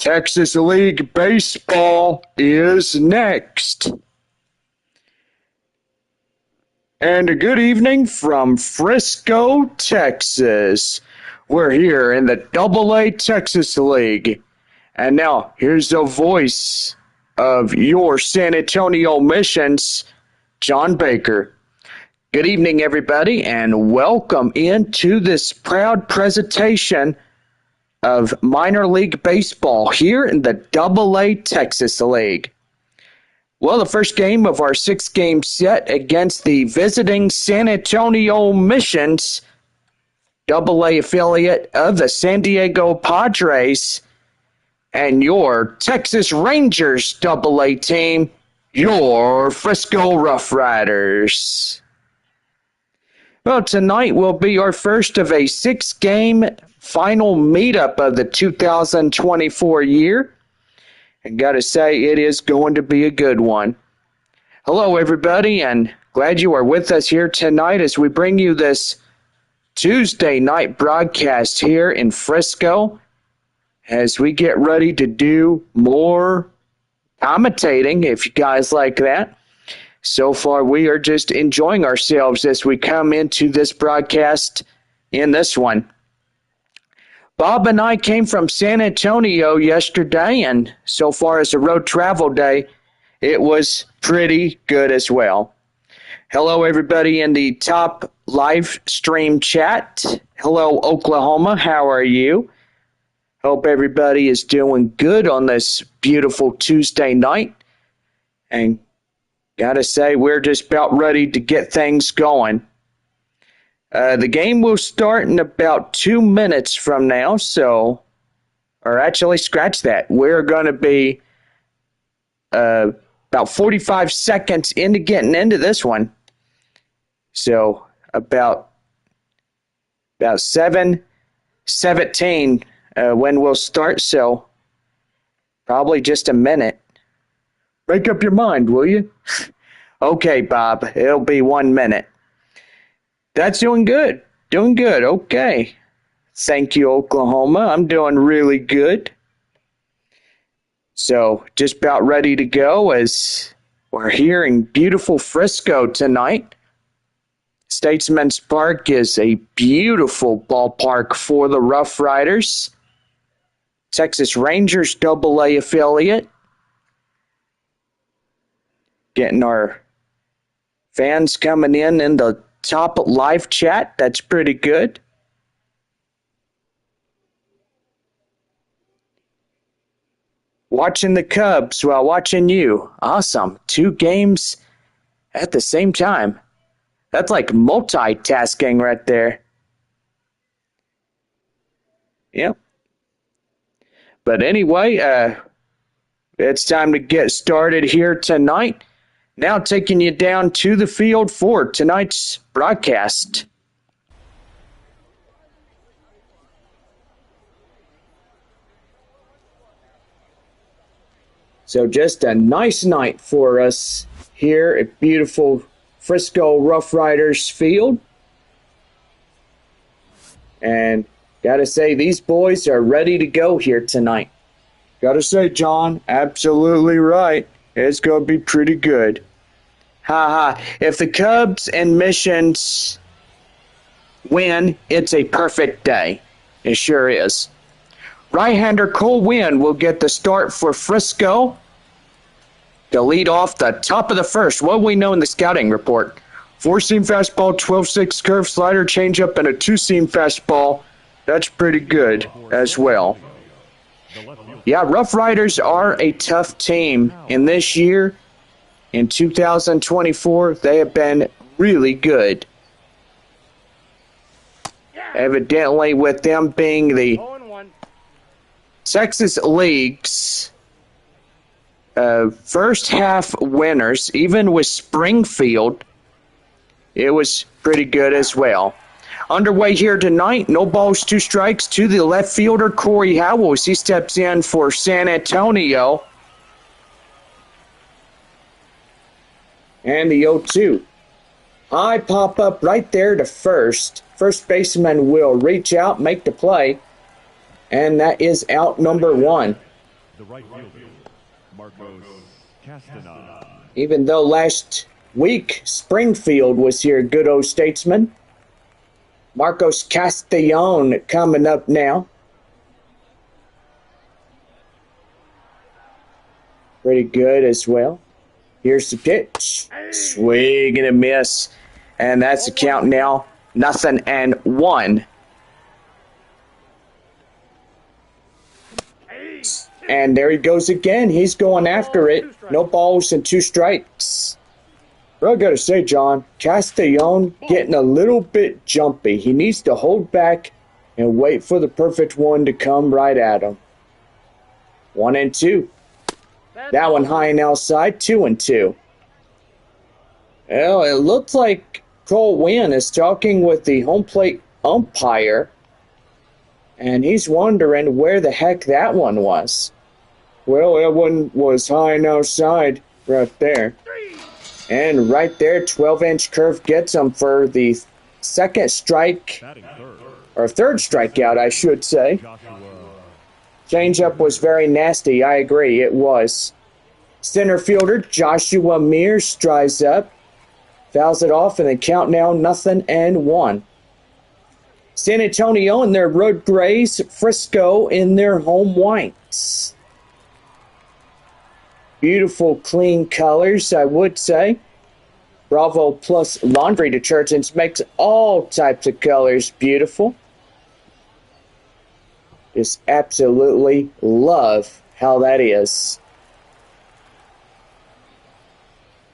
Texas League Baseball is next. And a good evening from Frisco, Texas. We're here in the AA Texas League. And now, here's the voice of your San Antonio Missions, John Baker. Good evening, everybody, and welcome into this proud presentation of minor league baseball here in the AA Texas League. Well, the first game of our 6-game set against the visiting San Antonio Missions, AA affiliate of the San Diego Padres, and your Texas Rangers AA team, your Frisco RoughRiders. Well, tonight will be our first of a 6-game final meetup of the 2024 year. I gotta say, it is going to be a good one. Hello, everybody, and glad you are with us here tonight as we bring you this Tuesday night broadcast here in Frisco as we get ready to do more commentating, if you guys like that. So far, we are just enjoying ourselves as we come into this broadcast in this one. Bob and I came from San Antonio yesterday, and so far as a road travel day, it was pretty good as well. Hello, everybody in the top live stream chat. Hello, Oklahoma. How are you? Hope everybody is doing good on this beautiful Tuesday night. And gotta say, we're just about ready to get things going. The game will start in about 2 minutes from now, or actually, scratch that. We're going to be about 45 seconds into getting into this one. So, about 7:17 when we'll start, so probably just a minute. Make up your mind, will you? Okay, Bob, it'll be 1 minute. That's doing good. Doing good. Okay. Thank you, Oklahoma. I'm doing really good. So, just about ready to go as we're here in beautiful Frisco tonight. Statesman's Park is a beautiful ballpark for the RoughRiders. Texas Rangers AA affiliate. Getting our fans coming in the top live chat. That's pretty good. Watching the Cubs while watching you. Awesome. 2 games at the same time. That's like multitasking right there. Yep. But anyway, it's time to get started here tonight. Now taking you down to the field for tonight's broadcast. So just a nice night for us here at beautiful Frisco RoughRiders field. And gotta say, these boys are ready to go here tonight. Gotta say, John, absolutely right. It's going to be pretty good. If the Cubs and Missions win, it's a perfect day. It sure is. Right-hander Cole Wynn will get the start for Frisco to lead off the top of the first. What do we know in the scouting report? 4-seam fastball, 12-6 curve slider, changeup, and a 2-seam fastball. That's pretty good as well. Yeah, RoughRiders are a tough team, and this year, in 2024, they have been really good. Evidently, with them being the Texas League's first half winners, even with Springfield, it was pretty good as well. Underway here tonight, no balls, 2 strikes to the left fielder, Corey Howells. He steps in for San Antonio. And the 0-2. High pop up right there to first. First baseman will reach out, make the play. And that is out number 1. Even though last week Springfield was here, good old statesman. Marcos Castellon coming up now. Pretty good as well. Here's the pitch. Swing and a miss. And that's the count now. 0-1. And there he goes again. He's going after it. No balls and 2 strikes. Well, I gotta say, John, Castellon getting a little bit jumpy. He needs to hold back and wait for the perfect one to come right at him. 1-2. That one high and outside. 2-2. Well, it looks like Cole Wynn is talking with the home plate umpire, and he's wondering where the heck that one was. Well, that one was high and outside right there. And right there, 12-inch curve gets him for the second strike, or third strikeout, I should say. Changeup was very nasty. I agree, it was. Center fielder Joshua Mears strides up, fouls it off, and the count now 0-1. San Antonio in their road grays, Frisco in their home whites. Beautiful, clean colors, I would say. Bravo Plus Laundry Detergents makes all types of colors beautiful. Just absolutely love how that is.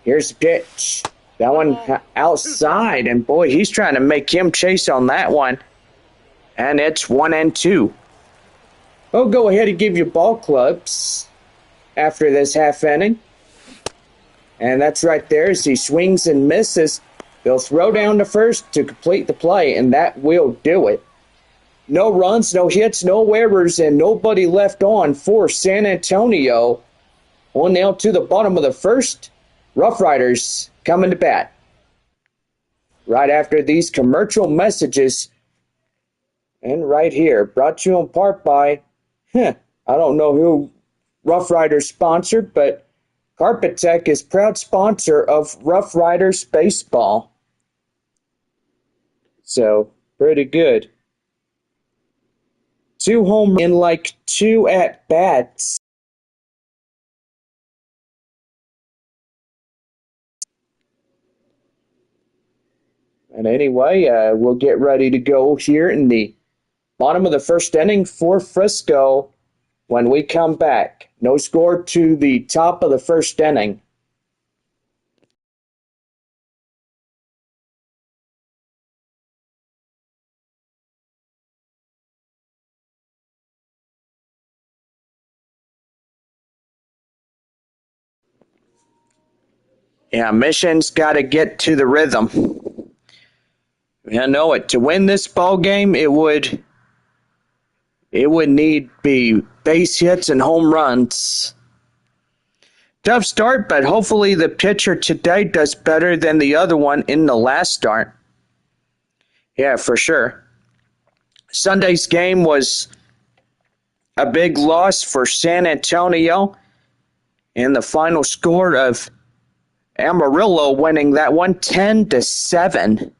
Here's the pitch. That one outside, and boy, he's trying to make him chase on that one. And it's 1-2. I'll go ahead and give you ball clubs after this half inning. And that's right there as he swings and misses. They'll throw down to first to complete the play, and that will do it. No runs, no hits, no errors, and nobody left on for San Antonio. On now to the bottom of the first. RoughRiders coming to bat. Right after these commercial messages. And right here, brought to you in part by, I don't know who RoughRiders sponsored, but Carpet Tech is proud sponsor of RoughRiders Baseball. So, pretty good. 2 home in like 2 at-bats. And anyway, we'll get ready to go here in the bottom of the first inning for Frisco when we come back. No score to the top of the first inning. Yeah, Mission's got to get to the rhythm. I know it. To win this ball game, it would need be base hits and home runs. Tough start, but hopefully the pitcher today does better than the other one in the last start. Yeah, for sure. Sunday's game was a big loss for San Antonio, and the final score of Amarillo winning that one 10-7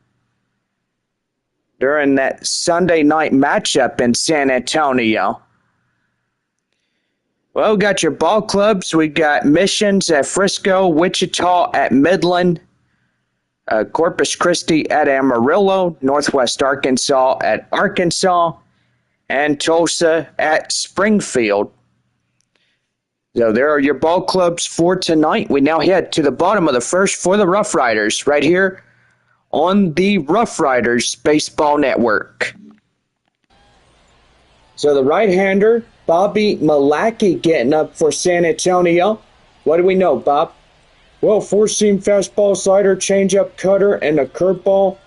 during that Sunday night matchup in San Antonio. Well, we got your ball clubs. We got Missions at Frisco, Wichita at Midland, Corpus Christi at Amarillo, Northwest Arkansas at Arkansas, and Tulsa at Springfield. So there are your ball clubs for tonight. We now head to the bottom of the first for the RoughRiders right here on the RoughRiders Baseball Network. So the right-hander, Bobby Malachy, getting up for San Antonio. What do we know, Bob? Well, 4-seam fastball, slider, changeup, cutter, and a curveball.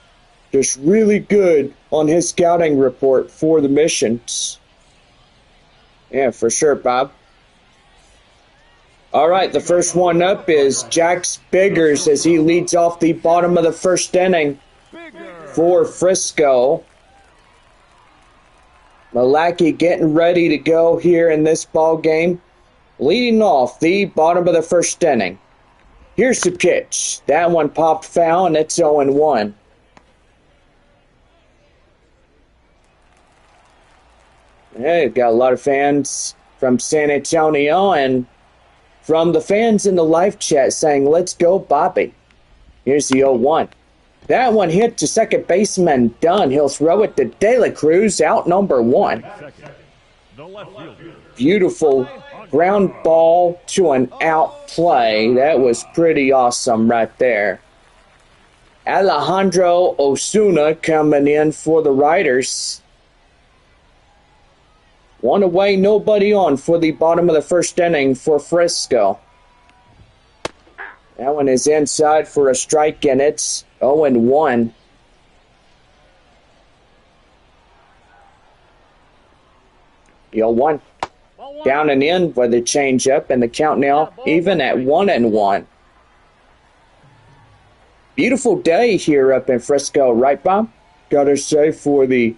Just really good on his scouting report for the Missions. Yeah, for sure, Bob. All right, the first one up is Jax Biggers as he leads off the bottom of the first inning for Frisco. Malachy getting ready to go here in this ball game. Leading off the bottom of the first inning. Here's the pitch. That one popped foul, and it's 0-1. Hey, got a lot of fans from San Antonio and from the fans in the live chat saying, let's go, Bobby. Here's the 0-1. That one hit to second baseman Dunn. He'll throw it to De La Cruz, out number 1. Beautiful ground ball to an out play. That was pretty awesome right there. Alejandro Osuna coming in for the Riders. One away, nobody on for the bottom of the first inning for Frisco. That one is inside for a strike, and it's 0-1. The 0-1. Down and in with a changeup, and the count now even at 1-1. Beautiful day here up in Frisco, right, Bob? Gotta say, for the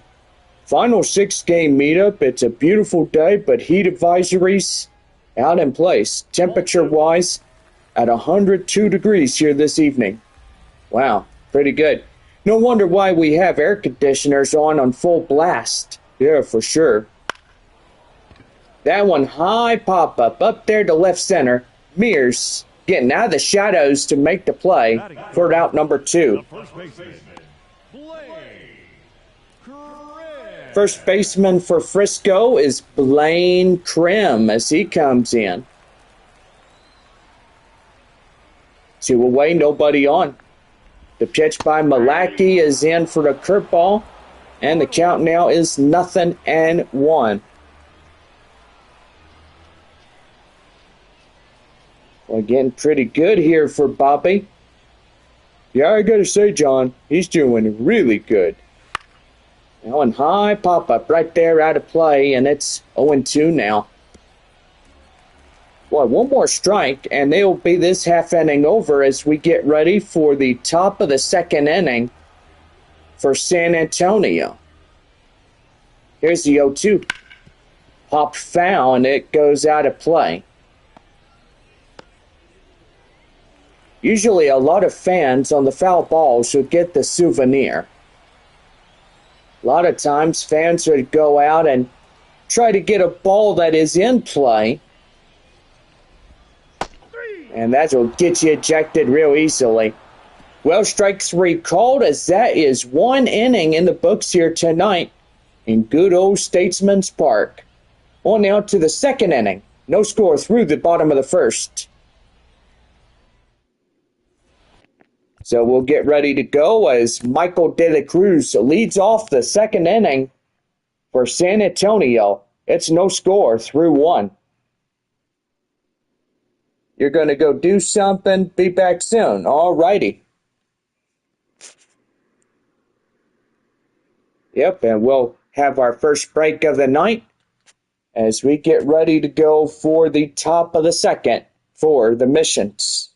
final 6-game meetup, it's a beautiful day, but heat advisories out in place. Temperature-wise, at 102 degrees here this evening. Wow, pretty good. No wonder why we have air conditioners on full blast. Yeah, for sure. That one high pop-up up there to left center. Mears getting out of the shadows to make the play for out number 2. First baseman for Frisco is Blaine Krim as he comes in. 2 away, nobody on. The pitch by Malaki is in for a curveball, and the count now is 0-1. Well, getting pretty good here for Bobby. Yeah, I gotta say, John, he's doing really good. Now, and high pop-up right there out of play, and it's 0-2 now. Boy, one more strike, and they'll be this half inning over as we get ready for the top of the second inning for San Antonio. Here's the 0-2. Pop foul, and it goes out of play. Usually a lot of fans on the foul balls would get the souvenir. A lot of times fans would go out and try to get a ball that is in play, and that will get you ejected real easily. Well, strike 3 called, as that is 1 inning in the books here tonight in good old Statesman's Park. On now to the second inning. No score through the bottom of the first. So we'll get ready to go as Michael De La Cruz leads off the second inning for San Antonio. It's no score through 1. You're going to go do something. Be back soon. All righty. Yep, and we'll have our first break of the night as we get ready to go for the top of the second for the Missions.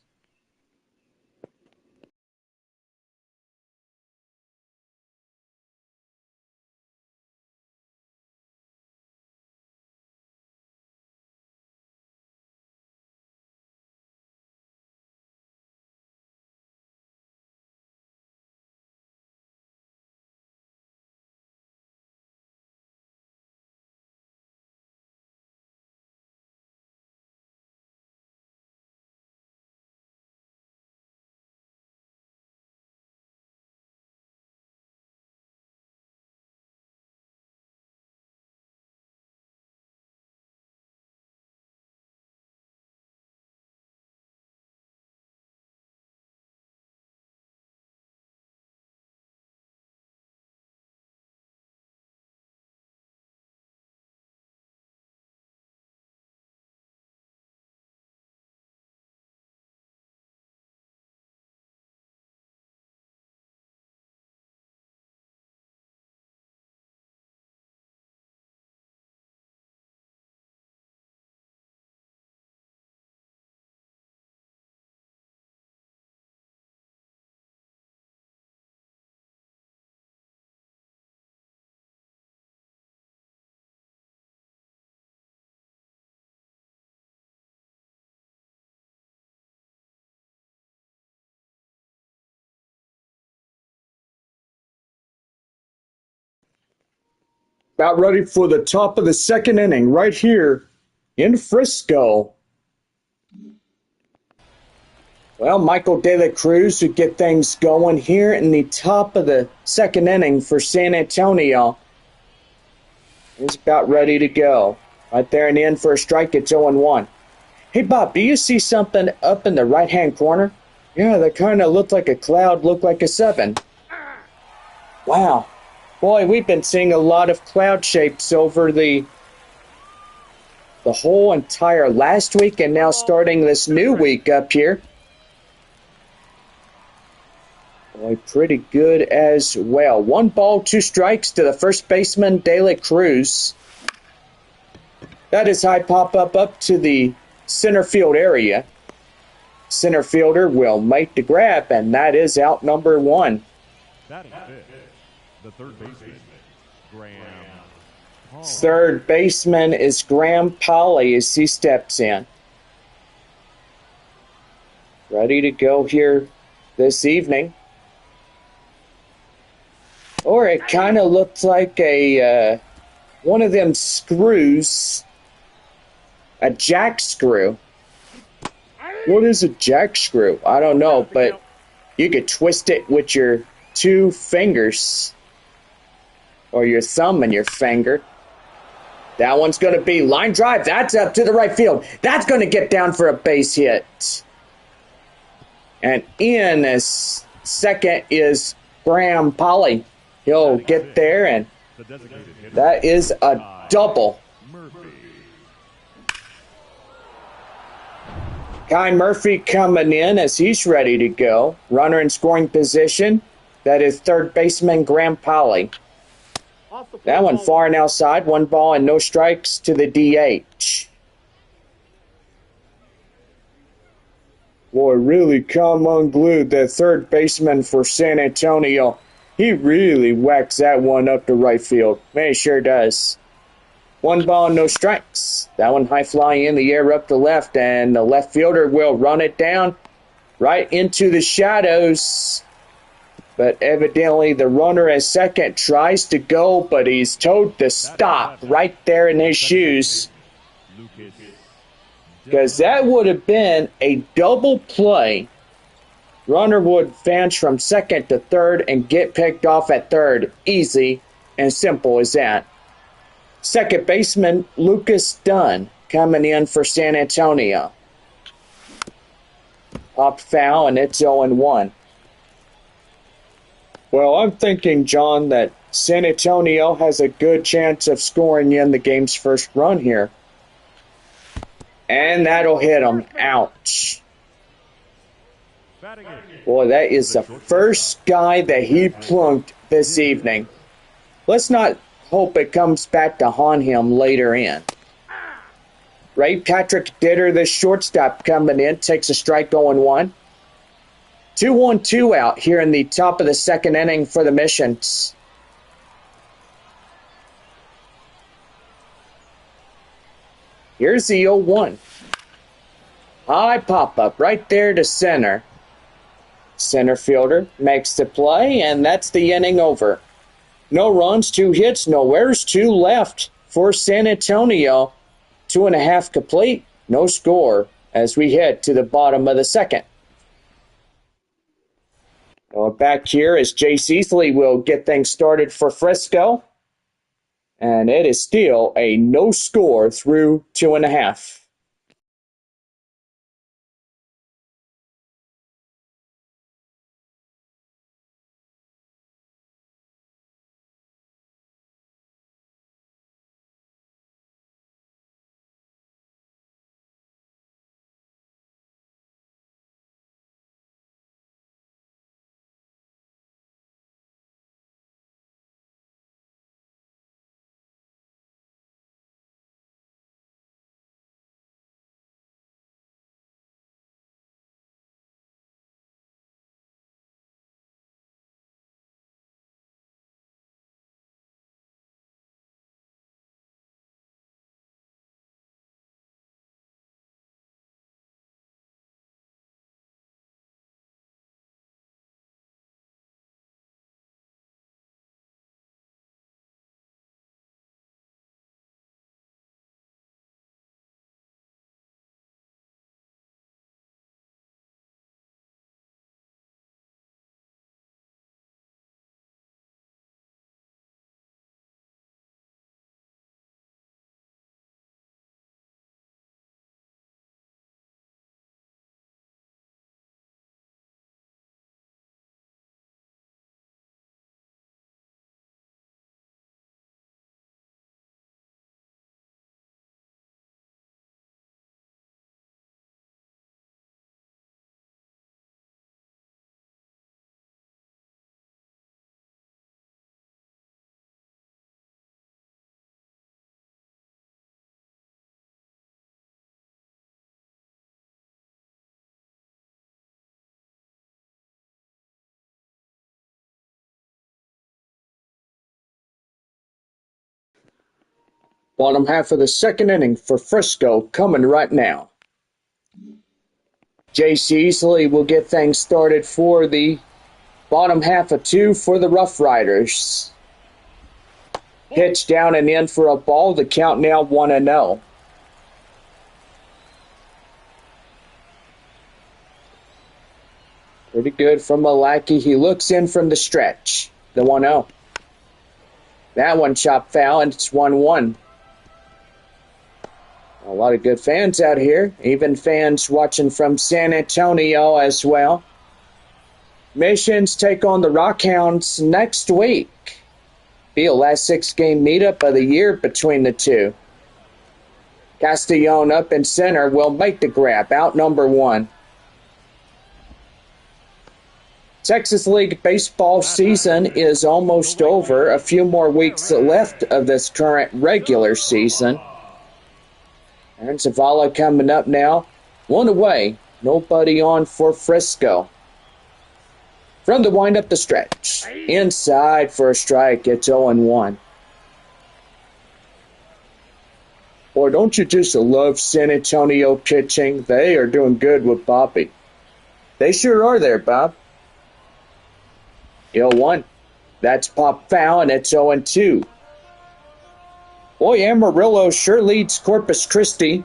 About ready for the top of the second inning right here in Frisco. Well, Michael De La Cruz would get things going here in the top of the second inning for San Antonio. He's about ready to go. Right there in the end for a strike, it's 0-1. Hey, Bob, do you see something up in the right-hand corner? Yeah, that kind of looked like a cloud, looked like a 7. Wow. Boy, we've been seeing a lot of cloud shapes over the whole entire last week and now starting this new week up here. Boy, pretty good as well. 1 ball, 2 strikes to the first baseman, De La Cruz. That is high pop up to the center field area. Center fielder will make the grab, and that is out number 1. That is it. The third baseman, Graham. Third baseman is Graham Polly as he steps in. Ready to go here this evening. Or it kind of looked like a one of them screws, a jack screw. What is a jack screw? I don't know, but you could twist it with your 2 fingers or your thumb and your finger. That one's going to be line drive. That's up to the right field. That's going to get down for a base hit. And in as second is Graham Polly. He'll get there, and that is a double. Kai Murphy coming in as he's ready to go. Runner in scoring position. That is third baseman Graham Polly. That one far and outside. 1 ball and no strikes to the DH. Boy, really come unglued, that third baseman for San Antonio. He really whacks that one up to right field. Man, he sure does. 1 ball, no strikes. That one high flying in the air up to left, and the left fielder will run it down right into the shadows. But evidently the runner at second tries to go, but he's told to stop right there in his shoes. Because that would have been a double play. Runner would advance from second to third and get picked off at third. Easy and simple as that. Second baseman Lucas Dunn coming in for San Antonio. Popped foul, and it's 0-1. Well, I'm thinking, John, that San Antonio has a good chance of scoring in the game's first run here. And that'll hit him. Ouch. Boy, that is the first guy that he plunked this evening. Let's not hope it comes back to haunt him later in. Ray Patrick Ditter, the shortstop, coming in, takes a strike 0-1. 2-1-2 out here in the top of the second inning for the Missions. Here's the 0-1. High pop-up right there to center. Center fielder makes the play, and that's the inning over. No runs, 2 hits, no errors, 2 left for San Antonio. 2.5 complete, no score as we head to the bottom of the second. Back here as Jace Easley will get things started for Frisco. And it is still a no score through 2.5. Bottom half of the second inning for Frisco coming right now. Jace Easley will get things started for the bottom half of 2 for the RoughRiders. Pitch down and in for a ball. The count now 1-0. Pretty good from Malaki. He looks in from the stretch. The 1-0. That one chopped foul, and it's 1-1. A lot of good fans out here. Even fans watching from San Antonio as well. Missions take on the Rockhounds next week. Be a last 6-game meetup of the year between the two. Castellon up in center will make the grab. Out number 1. Texas League baseball season is almost over. A few more weeks left of this current regular season. Aaron Zavala coming up now. 1 away. Nobody on for Frisco. From the wind up the stretch. Inside for a strike. It's 0-1. Boy, don't you just love San Antonio pitching? They are doing good with Bobby. They sure are there, Bob. 0-1. That's pop foul, and it's 0-2. Boy, Amarillo sure leads Corpus Christi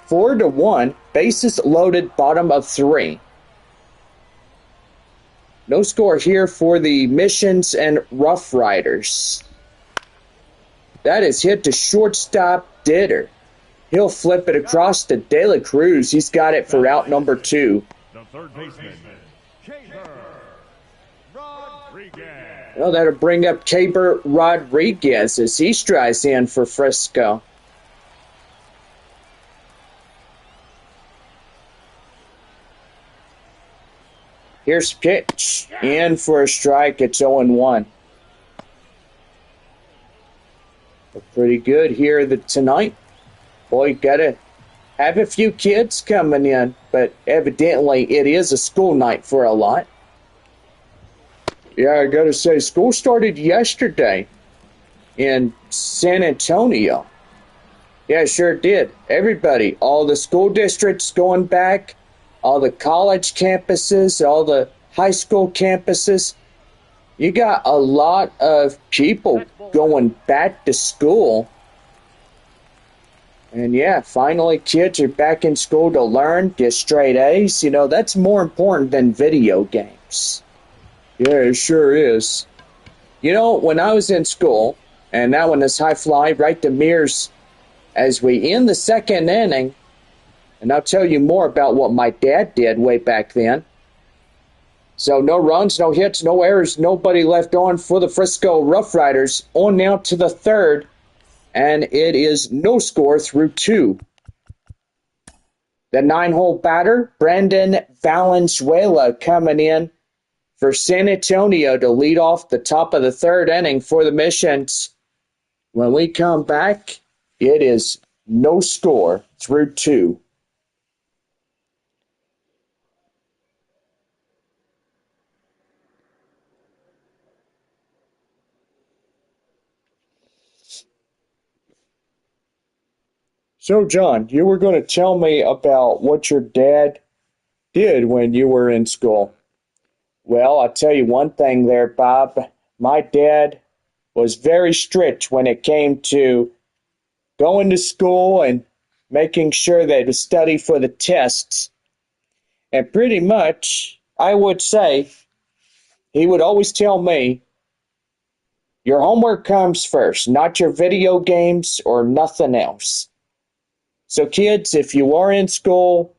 4-1. Bases loaded, bottom of 3. No score here for the Missions and RoughRiders. That is hit to shortstop Ditter. He'll flip it across to De La Cruz. He's got it for out number 2. The third baseman, Rodriguez. Well, that'll bring up Caber Rodriguez as he strides in for Frisco. Here's pitch. In for a strike. It's 0-1. Pretty good here tonight. Boy, gotta have a few kids coming in, but evidently it is a school night for a lot. Yeah, I gotta say, school started yesterday in San Antonio. Yeah, it sure did. Everybody, all the school districts going back, all the college campuses, all the high school campuses. You got a lot of people going back to school. And yeah, finally kids are back in school to learn, get straight A's. You know, that's more important than video games. Yeah, it sure is. You know, when I was in school, and that one is high fly right to Mears as we end the second inning, and I'll tell you more about what my dad did way back then. So no runs, no hits, no errors, nobody left on for the Frisco RoughRiders. On now to the third, and it is no score through 2. The 9-hole batter, Brandon Valenzuela, coming in for San Antonio to lead off the top of the third inning for the Missions. When we come back, it is no score through 2. So, John, you were going to tell me about what your dad did when you were in school. Well, I'll tell you one thing there, Bob. My dad was very strict when it came to going to school and making sure that to study for the tests. And pretty much, I would say, he would always tell me, your homework comes first, not your video games or nothing else. So kids, if you are in school,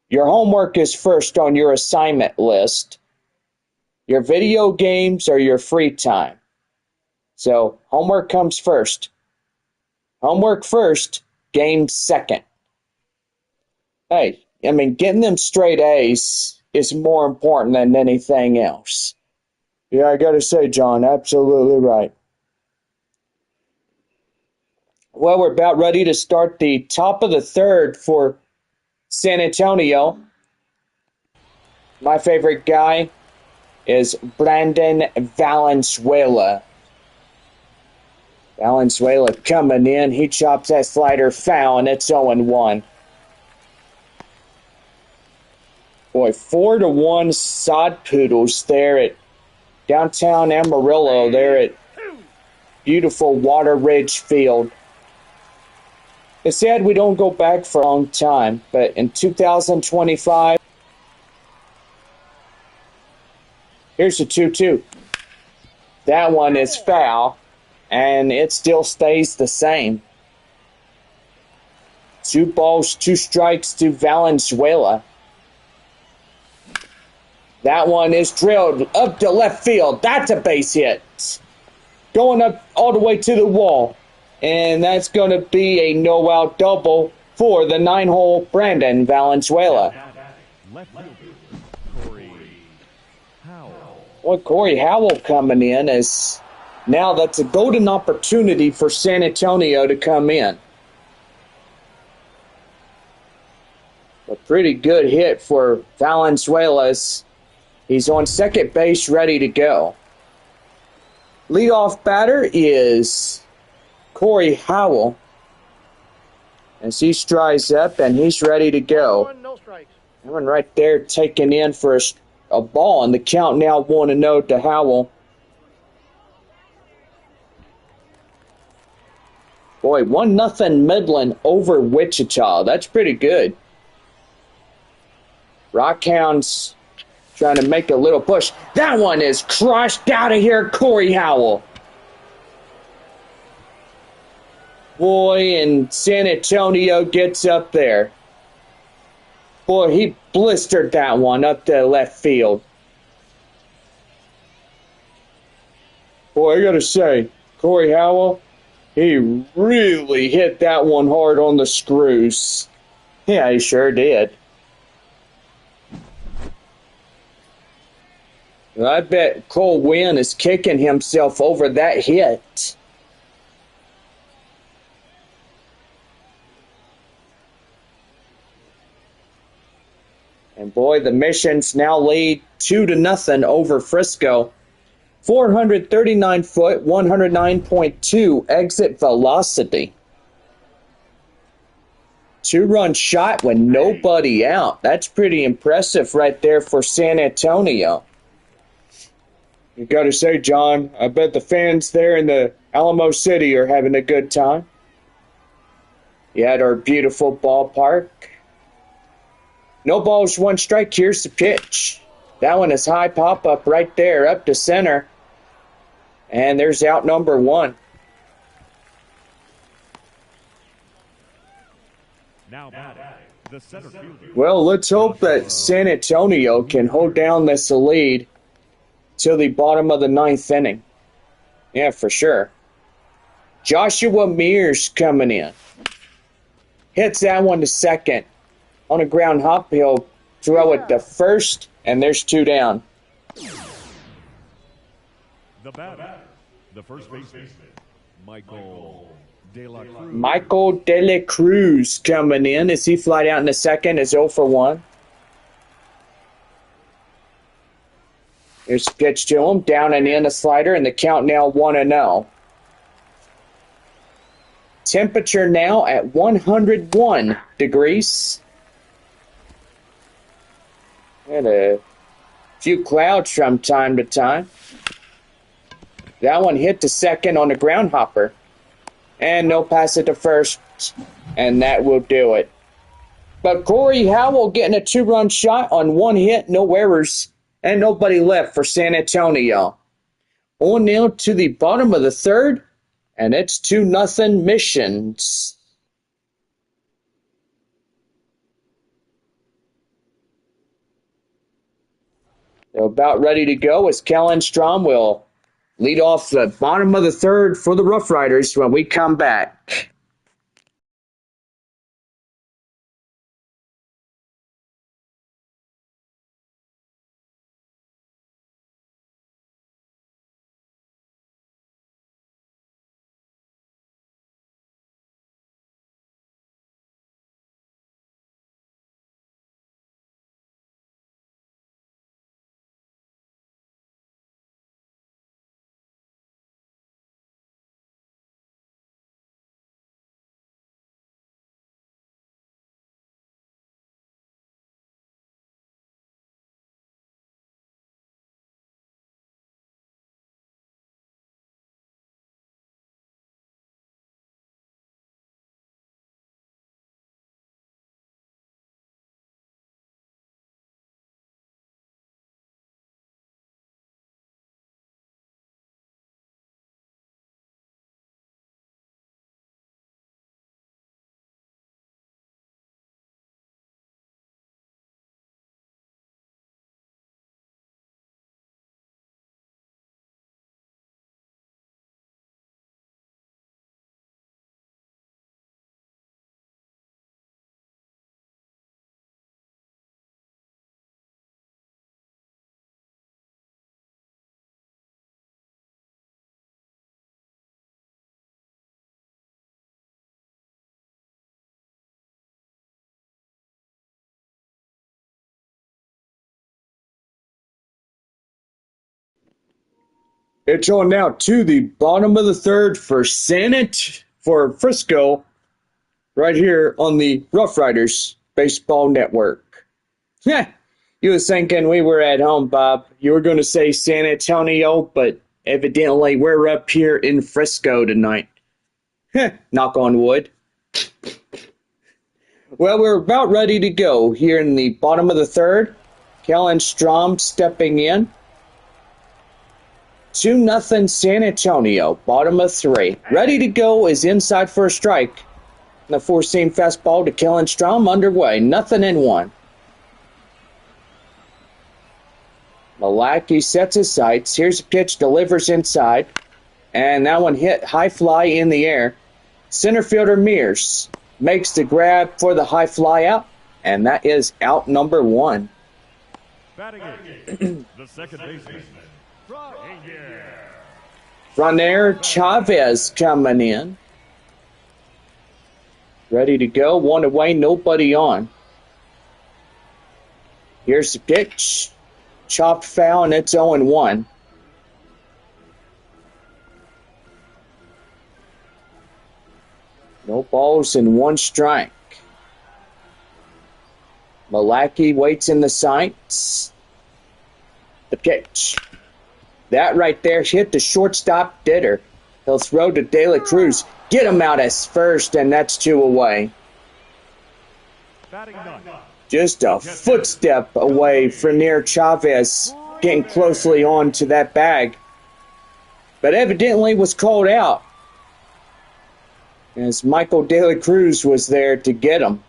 your homework is first on your assignment list. Your video games are your free time. So homework comes first. Homework first, games second. Hey, I mean, getting them straight A's is more important than anything else. Yeah, I gotta say, John, absolutely right. Well, we're about ready to start the top of the third for San Antonio. My favorite guy is Brandon Valenzuela. Valenzuela coming in. He chops that slider foul, and it's 0-1. Boy, 4-1 sod poodles there at downtown Amarillo, there at beautiful Water Ridge Field. It's sad we don't go back for a long time, but in 2025, here's a 2-2. That one is foul, and it still stays the same. 2 balls, 2 strikes to Valenzuela. That one is drilled up to left field. That's a base hit. Going up all the way to the wall. And that's going to be a no-out double for the 9-hole Brandon Valenzuela. Left fielder, Corey Howell. Well, Corey Howell coming in as now that's a golden opportunity for San Antonio to come in. A pretty good hit for Valenzuela's. He's on second base, ready to go. Leadoff batter is Corey Howell. As he strides up and he's ready to go. No strikes. That one right there taken in for a ball, and the count now 1-0 to Howell. Boy, 1-0 Midland over Wichita. That's pretty good. Rockhounds trying to make a little push. That one is crushed out of here, Corey Howell. Boy, and San Antonio gets up there. Boy, he blistered that one up to left field. Boy, I gotta say, Corey Howell, he really hit that one hard on the screws. Yeah, he sure did. I bet Cole Wynn is kicking himself over that hit. And boy, the Missions now lead 2-0 over Frisco. 439 foot, 109.2 exit velocity. 2-run shot with nobody out. That's pretty impressive right there for San Antonio. You got to say, John, I bet the fans there in the Alamo City are having a good time. You had our beautiful ballpark. No balls, 1 strike. Here's the pitch. That one is high pop up right there, up to center. And there's out number 1. Now batting, the center fielder. Well, let's hope that San Antonio can hold down this lead till the bottom of the 9th inning. Yeah, for sure. Joshua Mears coming in. Hits that one to second. On a ground hop, he'll throw it to first, and there's 2 down. The batter, the first baseman, Michael De La Cruz. Michael De La Cruz coming in as he flied out in the second is 0 for 1. Here's a pitch to him, down and in a slider, and the count now 1-0. Temperature now at 101 degrees. And a few clouds from time to time. That one hit to second on the ground hopper. And no pass it to first. And that will do it. But Corey Howell getting a 2-run shot on 1 hit, no errors, and nobody left for San Antonio. 0-0 to the bottom of the 3rd, and it's 2-0 Missions. They're about ready to go as Kellen Strom will lead off the bottom of the 3rd for the RoughRiders when we come back. It's on now to the bottom of the third for Frisco, right here on the RoughRiders Baseball Network. Yeah, you were thinking we were at home, Bob. You were going to say San Antonio, but evidently we're up here in Frisco tonight. Knock on wood. Well, we're about ready to go here in the bottom of the third. Kellen Strom stepping in. 2-0 San Antonio, bottom of three. Ready to go is inside for a strike. The four-seam fastball to Kellen Strom underway, 0-1. Malachy sets his sights. Here's a pitch, delivers inside. And that one hit high fly in the air. Center fielder Mears makes the grab for the high fly out. And that is out number one. Batting it, the second baseman, Frontier Chavez coming in. Ready to go. One away, nobody on. Here's the pitch. Chopped foul, and it's 0-1. No balls and one strike. Malachy waits in the sights. The pitch. That right there hit the shortstop Ditter. He'll throw to De La Cruz. Get him out as first, and that's two away. Just a footstep away from near Chavez getting closely on to that bag. But evidently was called out as Michael De La Cruz was there to get him.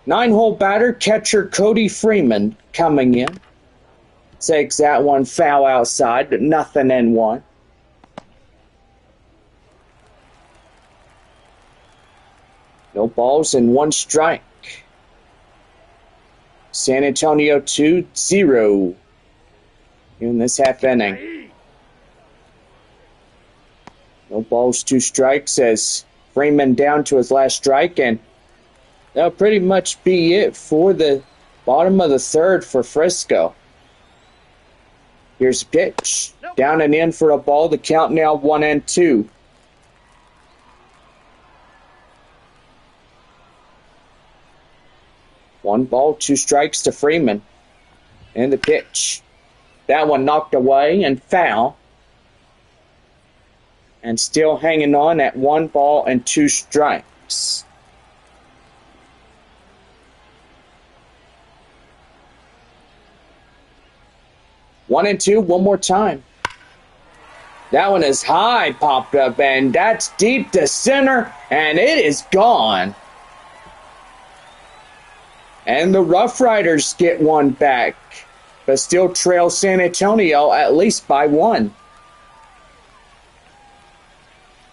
9-hole batter, catcher Cody Freeman coming in. Takes that one foul outside, but 0-1. No balls and one strike. San Antonio 2-0 in this half inning. No balls, two strikes as Freeman down to his last strike, and that'll pretty much be it for the bottom of the third for Frisco. Here's a pitch. Down and in for a ball. The count now 1-2. One ball, two strikes to Freeman. And the pitch. That one knocked away and foul. And still hanging on at 1 ball and 2 strikes. One and two, one more time. That one is high, popped up, and that's deep to center, and it is gone. And the RoughRiders get one back, but still trail San Antonio at least by 1.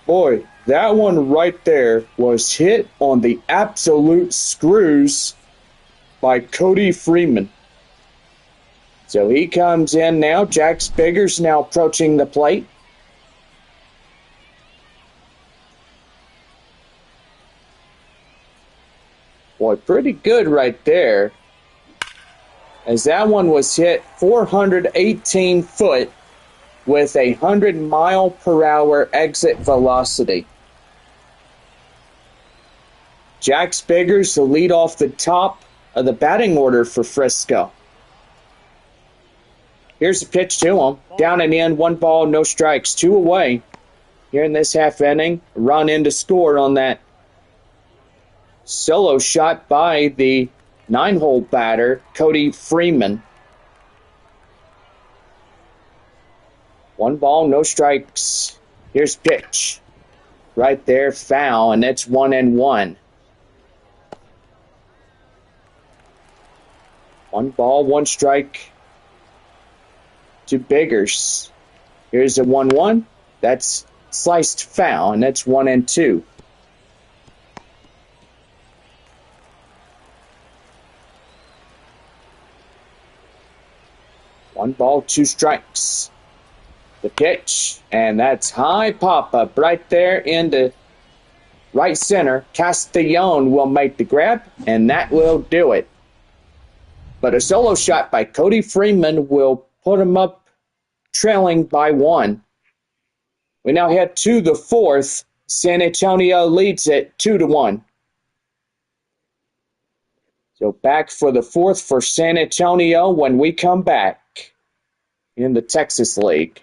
Boy, that one right there was hit on the absolute screws by Cody Freeman. So he comes in now. Jack Spigger's now approaching the plate. Boy, pretty good right there. As that one was hit 418 foot with a 100-mile-per-hour exit velocity. Jack Spigger's the lead off the top of the batting order for Frisco. Here's the pitch to him. Down and in, 1 ball, no strikes, 2 away. Here in this half inning, a run in to score on that solo shot by the 9-hole batter, Cody Freeman. 1 ball, no strikes. Here's pitch. Right there, foul, and it's 1-1. 1 ball, 1 strike to Biggers. Here's a 1-1. That's sliced foul, and that's 1-2. One ball, 2 strikes. The pitch, and that's high pop-up right there into right center. Castellon will make the grab, and that will do it. But a solo shot by Cody Freeman will put him up trailing by 1. We now head to the 4th. San Antonio leads it 2-1. So back for the 4th for San Antonio when we come back in the Texas League.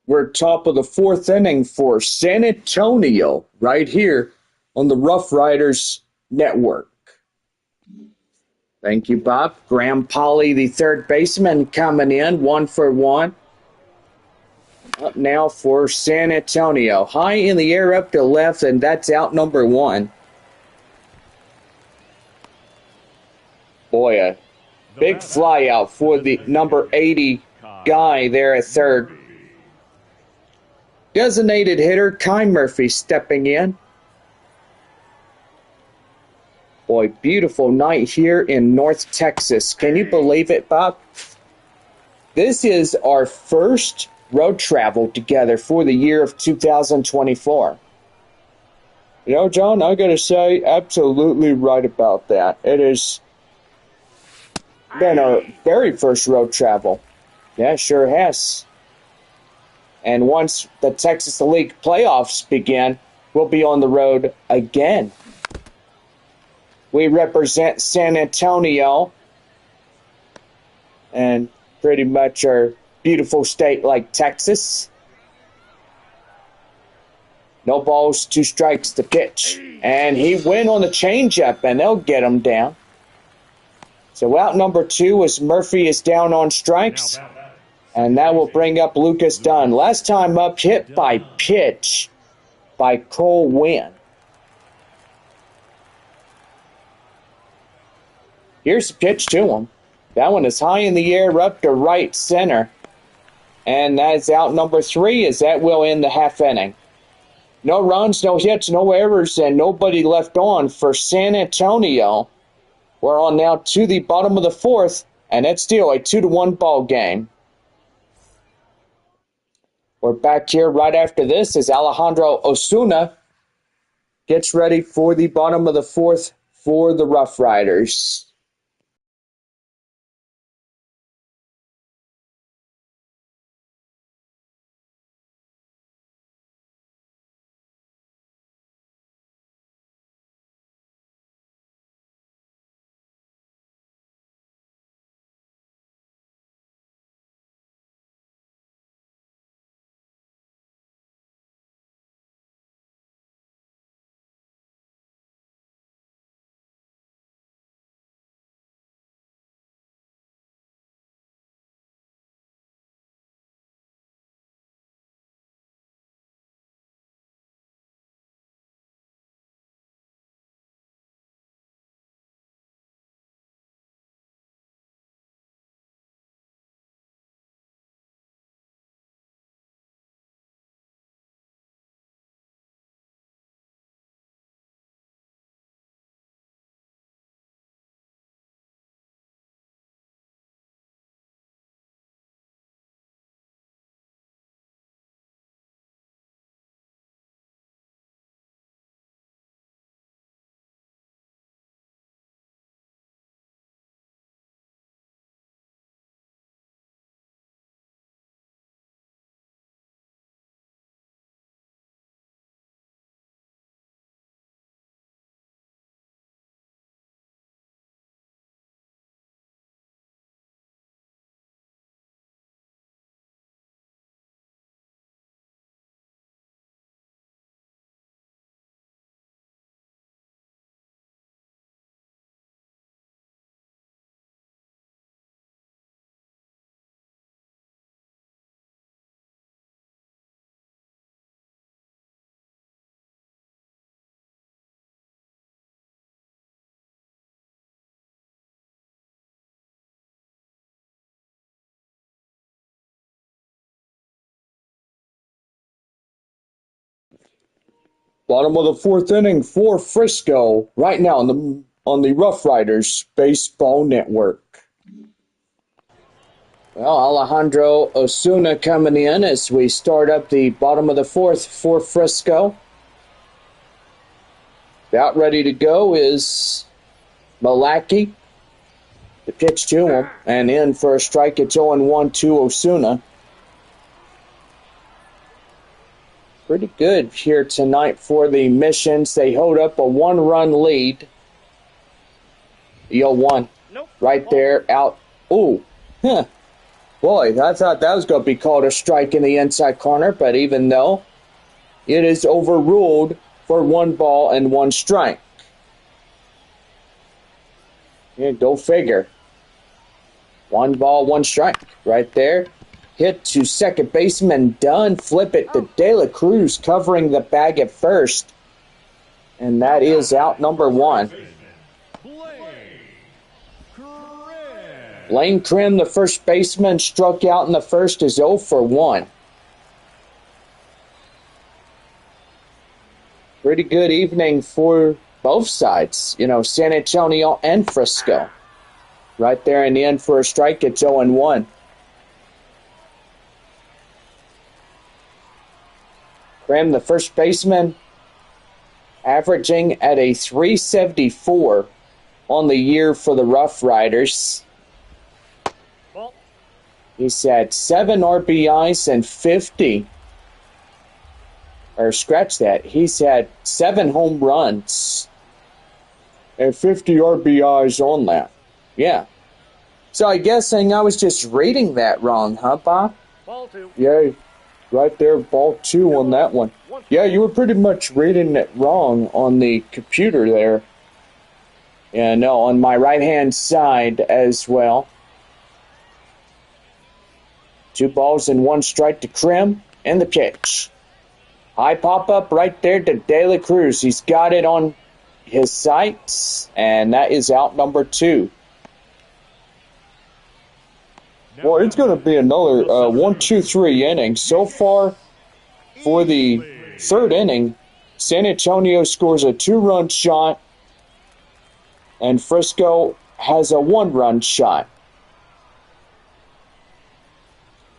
We're top of the 4th inning for San Antonio right here on the RoughRiders Network. Thank you, Bob. Graham Polly, the third baseman, coming in 1-for-1. Up now for San Antonio. High in the air up to left, and that's out number 1. Boy, a big fly out for the number 80 guy there at third. Designated hitter Kai Murphy stepping in. Boy, beautiful night here in North Texas. Can you believe it, Bob? This is our first road travel together for the year of 2024. You know, John, I gotta say, absolutely right about that. It has been our very first road travel. Yeah, sure has. And once the Texas League playoffs begin, we'll be on the road again. We represent San Antonio and pretty much our beautiful state like Texas. No balls, 2 strikes to pitch. And he went on the changeup, and they'll get him down. So out number 2 as Murphy is down on strikes. And that will bring up Lucas Dunn. Last time up, hit by pitch by Cole Wynn. Here's the pitch to him. That one is high in the air up to right center. And that's out number 3 as that will end the half inning. No runs, no hits, no errors, and nobody left on for San Antonio. We're on now to the bottom of the 4th, and it's still a 2-1 ball game. We're back here right after this as Alejandro Osuna gets ready for the bottom of the 4th for the RoughRiders. Bottom of the fourth inning for Frisco right now on the RoughRiders Baseball Network. Well, Alejandro Osuna coming in as we start up the bottom of the fourth for Frisco. About ready to go is Malaki. The pitch to him and in for a strike. It's 0-1 to Osuna. Pretty good here tonight for the Missions. They hold up a one-run lead. The 0-1 right there out. Ooh, huh. Boy, I thought that was going to be called a strike in the inside corner, but even though it is overruled for 1 ball and 1 strike. Yeah, go figure. 1 ball, 1 strike right there. Hit to second baseman Dunn. Flip it to De La Cruz covering the bag at first. And that is out number 1. Lane Krim, the first baseman, struck out in the first, is 0 for 1. Pretty good evening for both sides, San Antonio and Frisco. Right there in the end for a strike, it's 0-1. Krim, the first baseman, averaging at a 374 on the year for the RoughRiders. He's had 7 RBIs and 50. Or scratch that. He's had 7 home runs and 50 RBIs on that. Yeah. So I guessing I was just reading that wrong, huh, Bob? Ball 2. Yeah, right there, ball 2 on that one. Yeah, you were pretty much reading it wrong on the computer there. Yeah, no, on my right-hand side as well. 2 balls and 1 strike to Krim, and the pitch. High pop-up right there to De La Cruz. He's got it on his sights, and that is out number 2. Well, it's going to be another 1-2-3 inning. So far, for the 3rd inning, San Antonio scores a 2-run shot, and Frisco has a 1-run shot.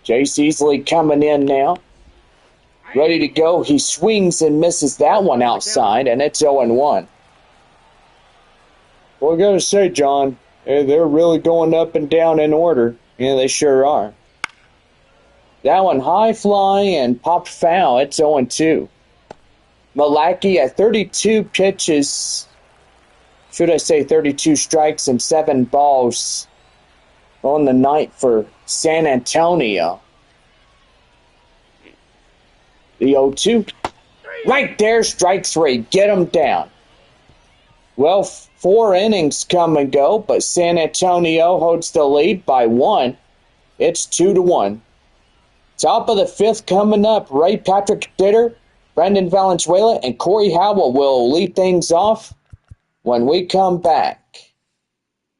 Chase Easley coming in now. Ready to go. He swings and misses that one outside, and it's 0-1. Well, I got to say, John, they're really going up and down in order. Yeah, they sure are. That one high fly and popped foul. It's 0-2. Malaki at 32 pitches, should I say 32 strikes and 7 balls on the night for San Antonio. The 0-2. Right there, strike 3. Get him down. Well, 4 innings come and go, but San Antonio holds the lead by 1. It's 2-1. Top of the 5th coming up. Ray Patrick Ditter, Brendan Valenzuela, and Corey Howell will lead things off when we come back.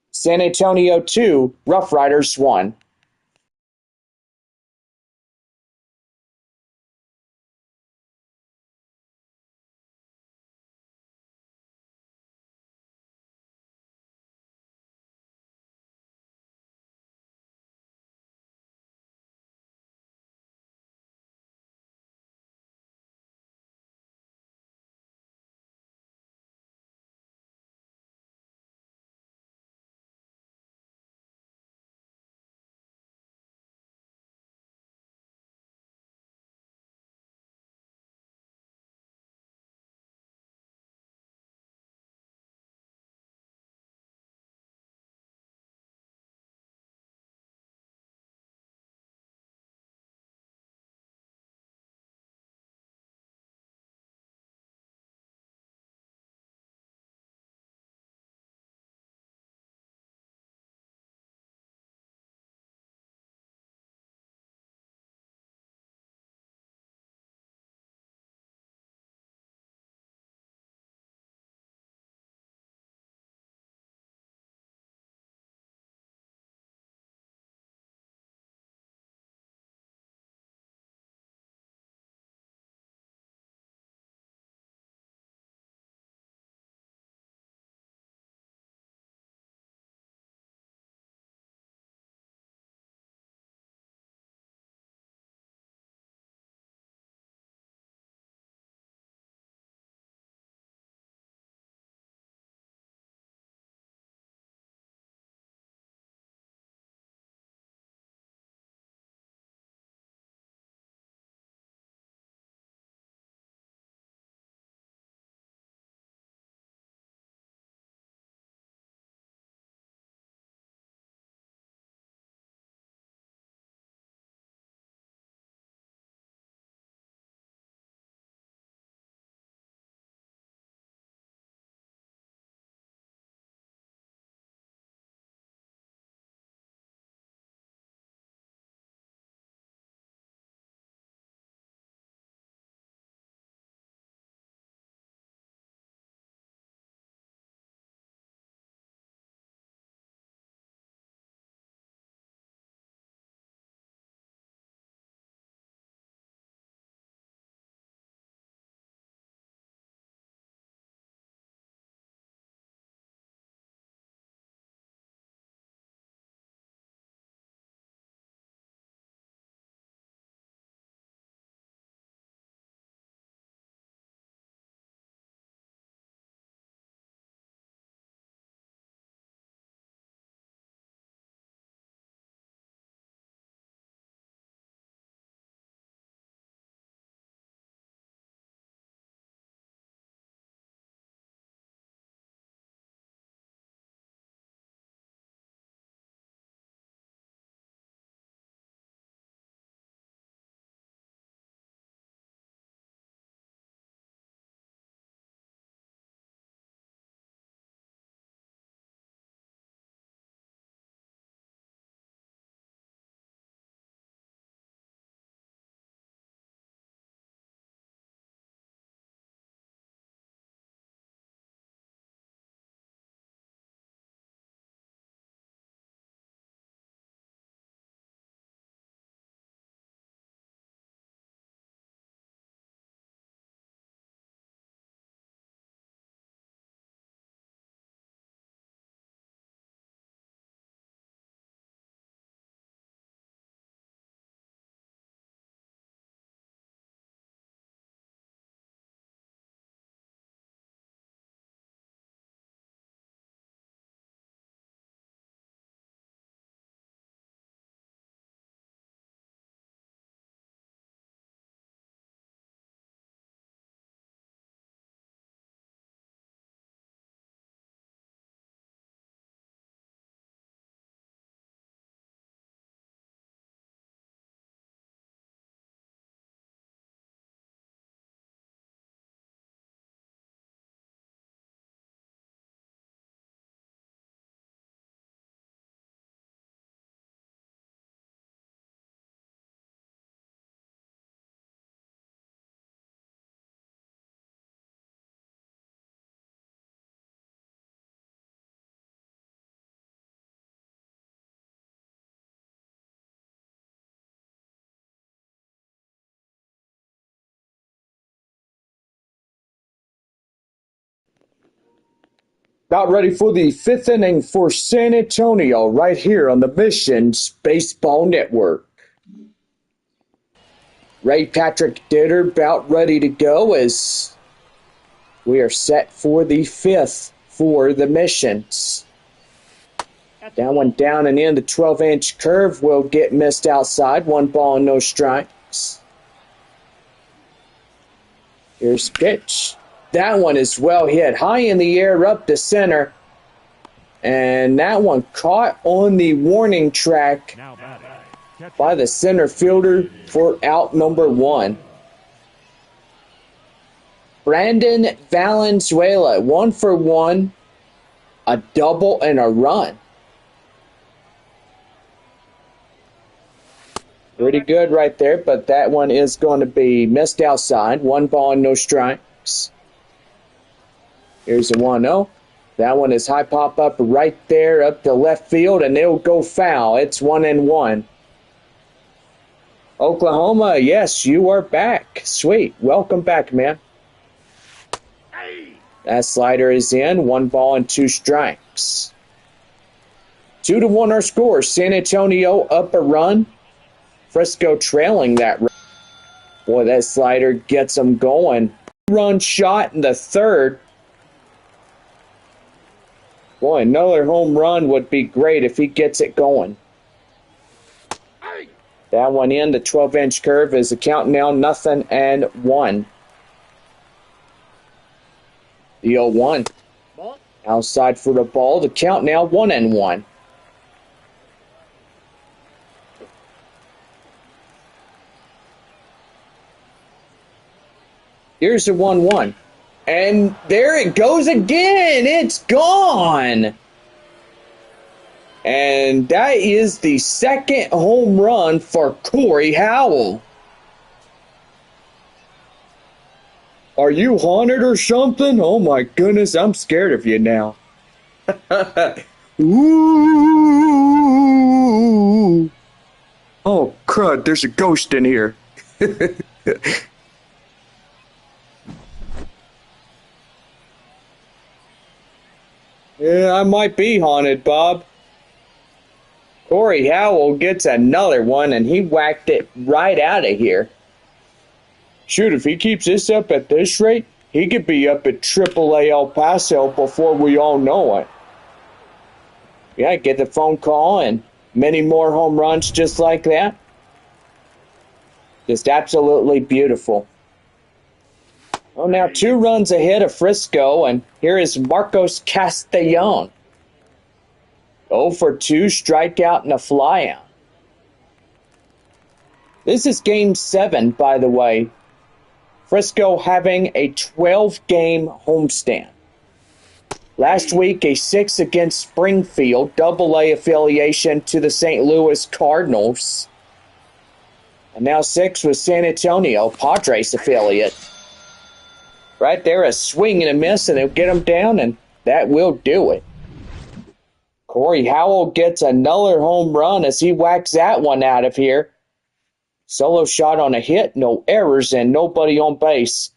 San Antonio 2, RoughRiders 1. About ready for the fifth inning for San Antonio right here on the Missions Baseball Network. Ray Patrick Ditter about ready to go as we are set for the fifth for the Missions. That one down and in. The 12-inch curve will get missed outside. 1 ball and no strikes. Here's pitch. That one is well hit. High in the air up to center. And that one caught on the warning track by the center fielder for out number 1. Brandon Valenzuela, 1 for 1, a double and a run. Pretty good right there, but that one is going to be missed outside. 1 ball and no strikes. Here's a 1-0. That one is high pop up right there up to left field, and it'll go foul. It's 1-1. Oklahoma, yes, you are back. Sweet. Welcome back, man. That slider is in. 1 ball and 2 strikes. 2-1 our score. San Antonio up a run. Frisco trailing that run. Boy, that slider gets them going. Run shot in the third. Boy, another home run would be great if he gets it going. That one in. The 12-inch curve is a count now 0-1. The 0-1. Outside for the ball. The count now 1-1. Here's the 1-1. And there it goes again. It's gone. And that is the second home run for Corey Howell. Are you haunted or something? Oh my goodness, I'm scared of you now. Ooh. Oh crud, there's a ghost in here. Yeah, I might be haunted, Bob. Corey Howell gets another one, and he whacked it right out of here. Shoot, if he keeps this up at this rate, he could be up at AAA El Paso before we all know it. Yeah, get the phone call and many more home runs just like that. Just absolutely beautiful. Well, now 2 runs ahead of Frisco, and here is Marcos Castellon. 0 for 2, strikeout and a flyout. This is Game 7, by the way. Frisco having a 12-game homestand. Last week, a 6 against Springfield, AA affiliation to the St. Louis Cardinals. And now 6 with San Antonio, Padres affiliate. Right there, a swing and a miss, and they'll get them down, and that will do it. Corey Howell gets another home run as he whacks that one out of here. Solo shot on a hit, no errors, and nobody on base.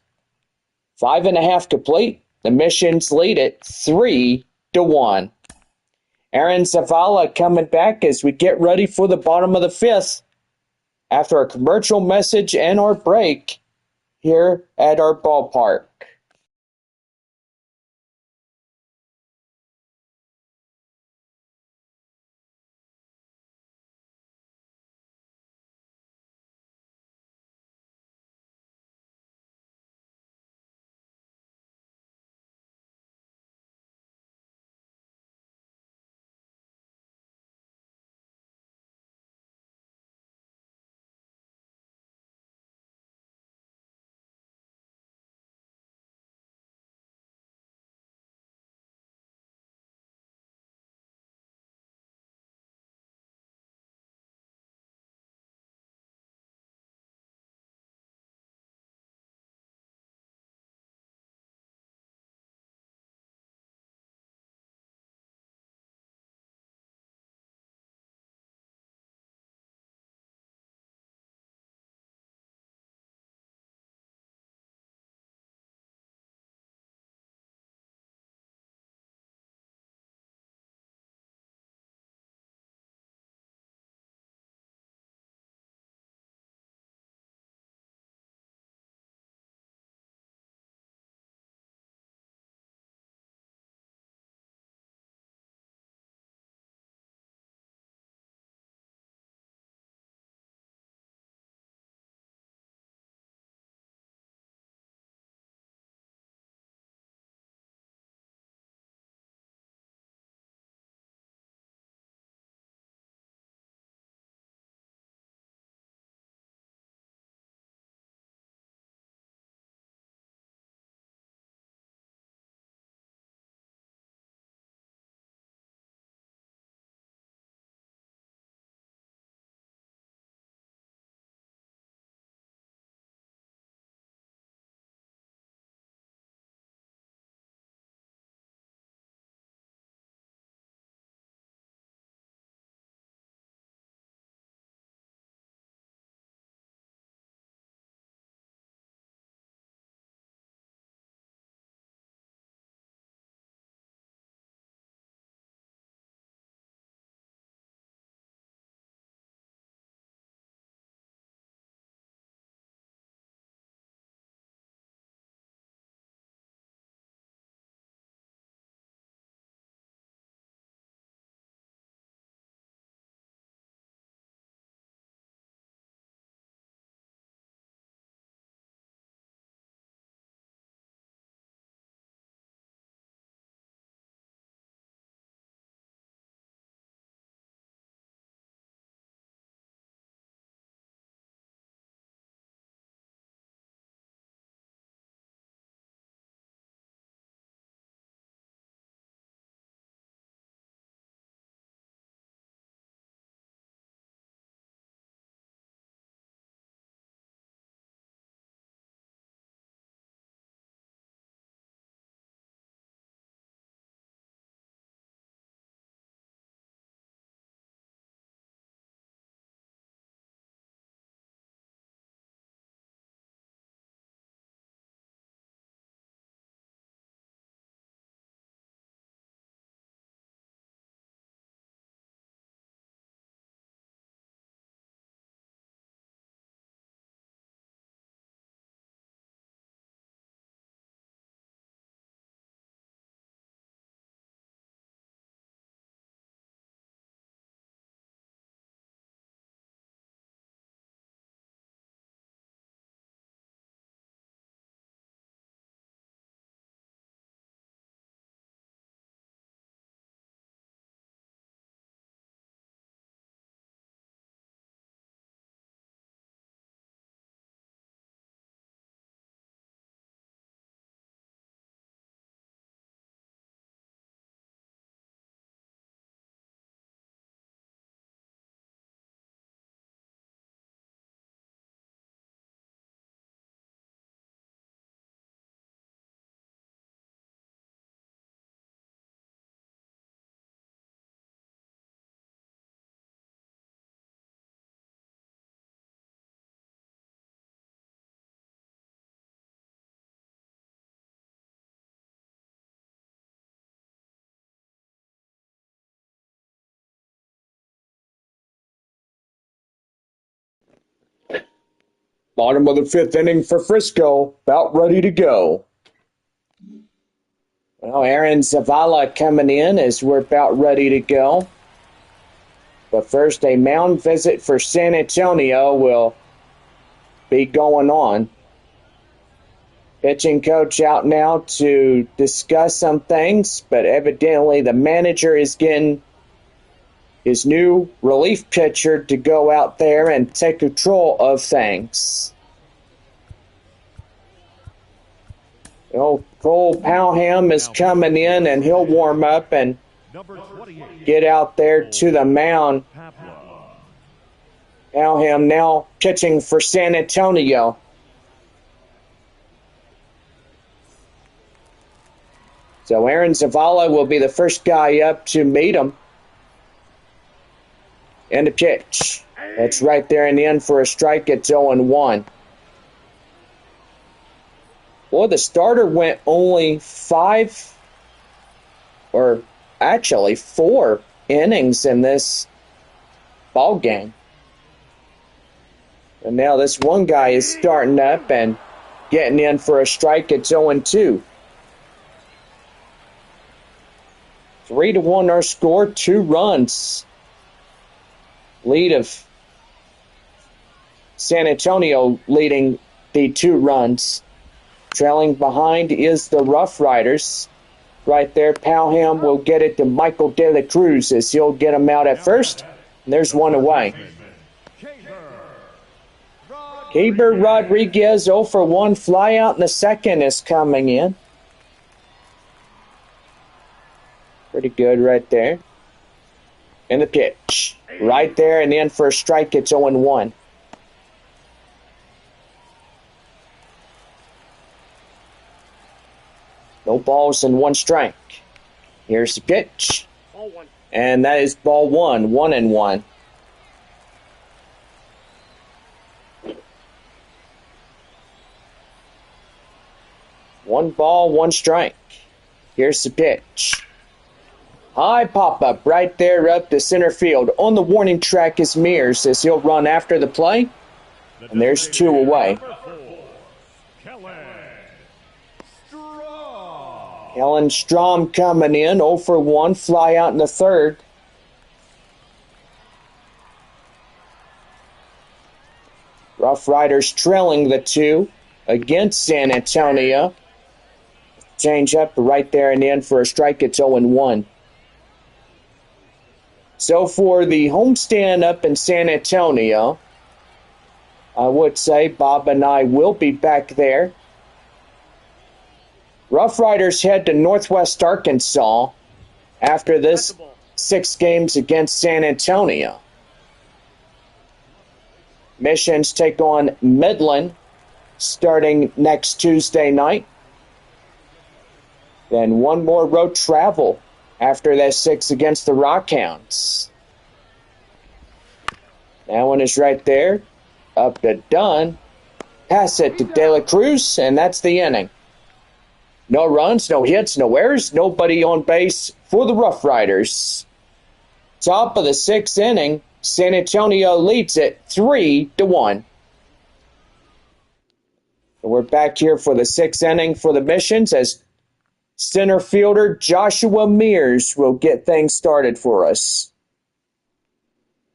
5.5 complete. The Missions lead it 3-1. Aaron Zavala coming back as we get ready for the bottom of the 5th. After a commercial message and our break here at our ballpark. Bottom of the fifth inning for Frisco, about ready to go. Well, Aaron Zavala coming in as we're about ready to go. But first, a mound visit for San Antonio will be going on. Pitching coach out now to discuss some things, but evidently the manager is getting his new relief pitcher to go out there and take control of things. Cole Powham is coming in, and he'll warm up and get out there to the mound. Powham now pitching for San Antonio. So Aaron Zavala will be the first guy up to meet him. And the pitch. That's right there in the end for a strike. It's 0-1. Well, the starter went only 4 innings in this ball game. And now this one guy is starting up and getting in for a strike. It's 0-2. 3-1 our score, 2 runs. Lead of San Antonio leading the 2 runs. Trailing behind is the RoughRiders. Right there, Powham will get it to Michael De La Cruz as he'll get him out at first. And there's one away. Keber Rodriguez 0 for 1. Fly out in the second is coming in. Pretty good right there. And the pitch. Right there and in for a strike. It's 0-1. No balls and 1 strike. Here's the pitch. And that is ball 1. 1-1. One ball, 1 strike. Here's the pitch. High pop-up right there up to center field. On the warning track is Mears as he'll run after the play. And there's 2 away. Kellen Strom coming in, 0 for 1. Fly out in the third. RoughRiders trailing the 2 against San Antonio. Change up right there and in for a strike. It's 0-1. So for the homestand up in San Antonio, I would say Bob and I will be back there. RoughRiders head to Northwest Arkansas after this 6 games against San Antonio. Missions take on Midland starting next Tuesday night. Then 1 more road travel after that 6 against the Rockhounds. That one is right there. Up to Dunn. Pass it to De La Cruz, and that's the inning. No runs, no hits, no errors, nobody on base for the RoughRiders. Top of the 6th inning, San Antonio leads it 3-1. We're back here for the 6th inning for the Missions as center fielder Joshua Mears will get things started for us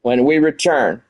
when we return.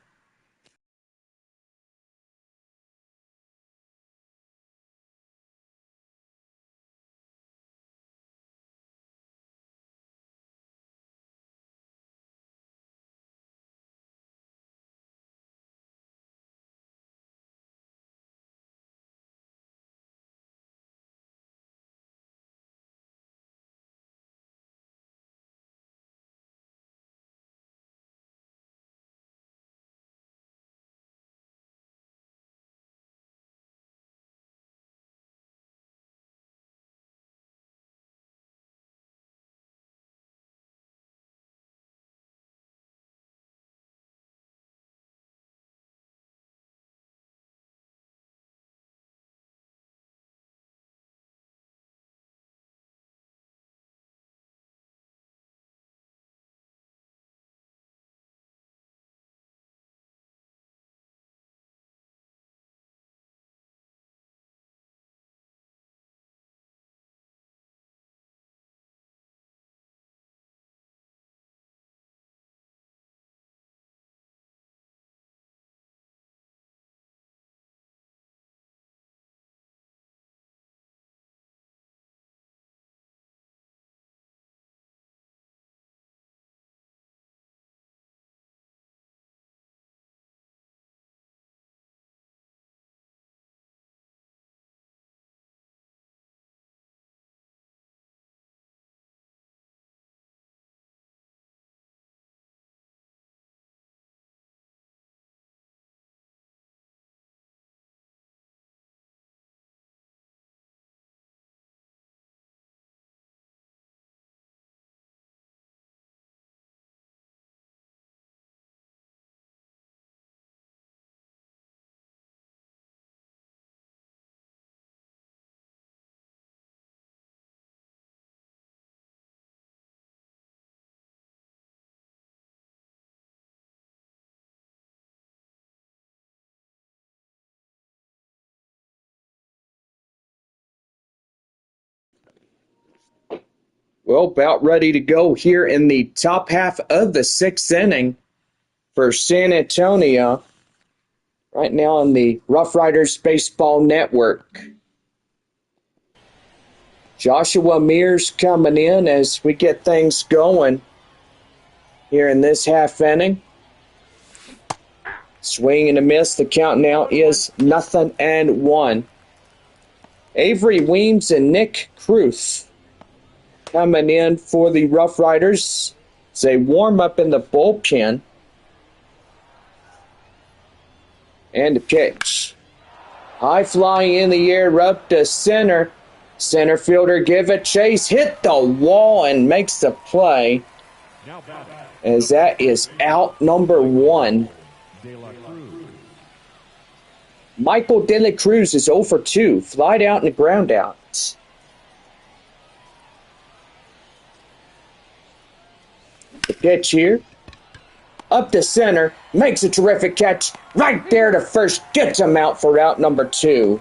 Well, about ready to go here in the top half of the sixth inning for San Antonio. Right now on the RoughRiders Baseball Network. Joshua Mears coming in as we get things going here in this half inning. Swing and a miss. The count now is 0-1. Avery Weems and Nick Cruz coming in for the RoughRiders. It's a warm-up in the bullpen. And the pitch. High fly in the air up to center. Center fielder give a chase. Hit the wall and makes the play. As that is out number 1. Michael De La Cruz is 0 for 2. Flied out and a ground out. The pitch here. Up to center. Makes a terrific catch. Right there to first. Gets him out for out number 2.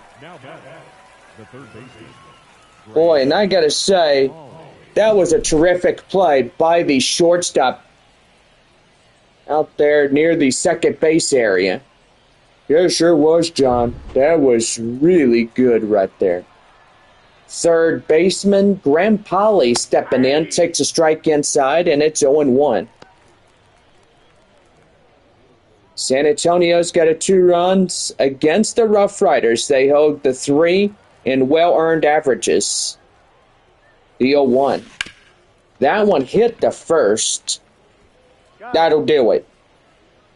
Boy, and I got to say, that was a terrific play by the shortstop out there near the second base area. Yeah, sure was, John. That was really good right there. Third baseman Graham Polly stepping in, takes a strike inside, and it's 0-1. San Antonio's got a 2 runs against the RoughRiders. They hold the 3 in well-earned averages. The 0-1. That one hit the first. That'll do it.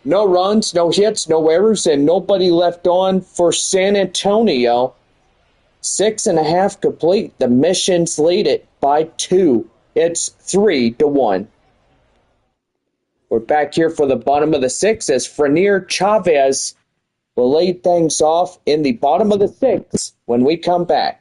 No runs, no hits, no errors, and nobody left on for San Antonio. 6.5 complete. The Missions lead it by 2. It's 3-1. We're back here for the bottom of the 6th as Frenier Chavez will lead things off in the bottom of the 6th when we come back.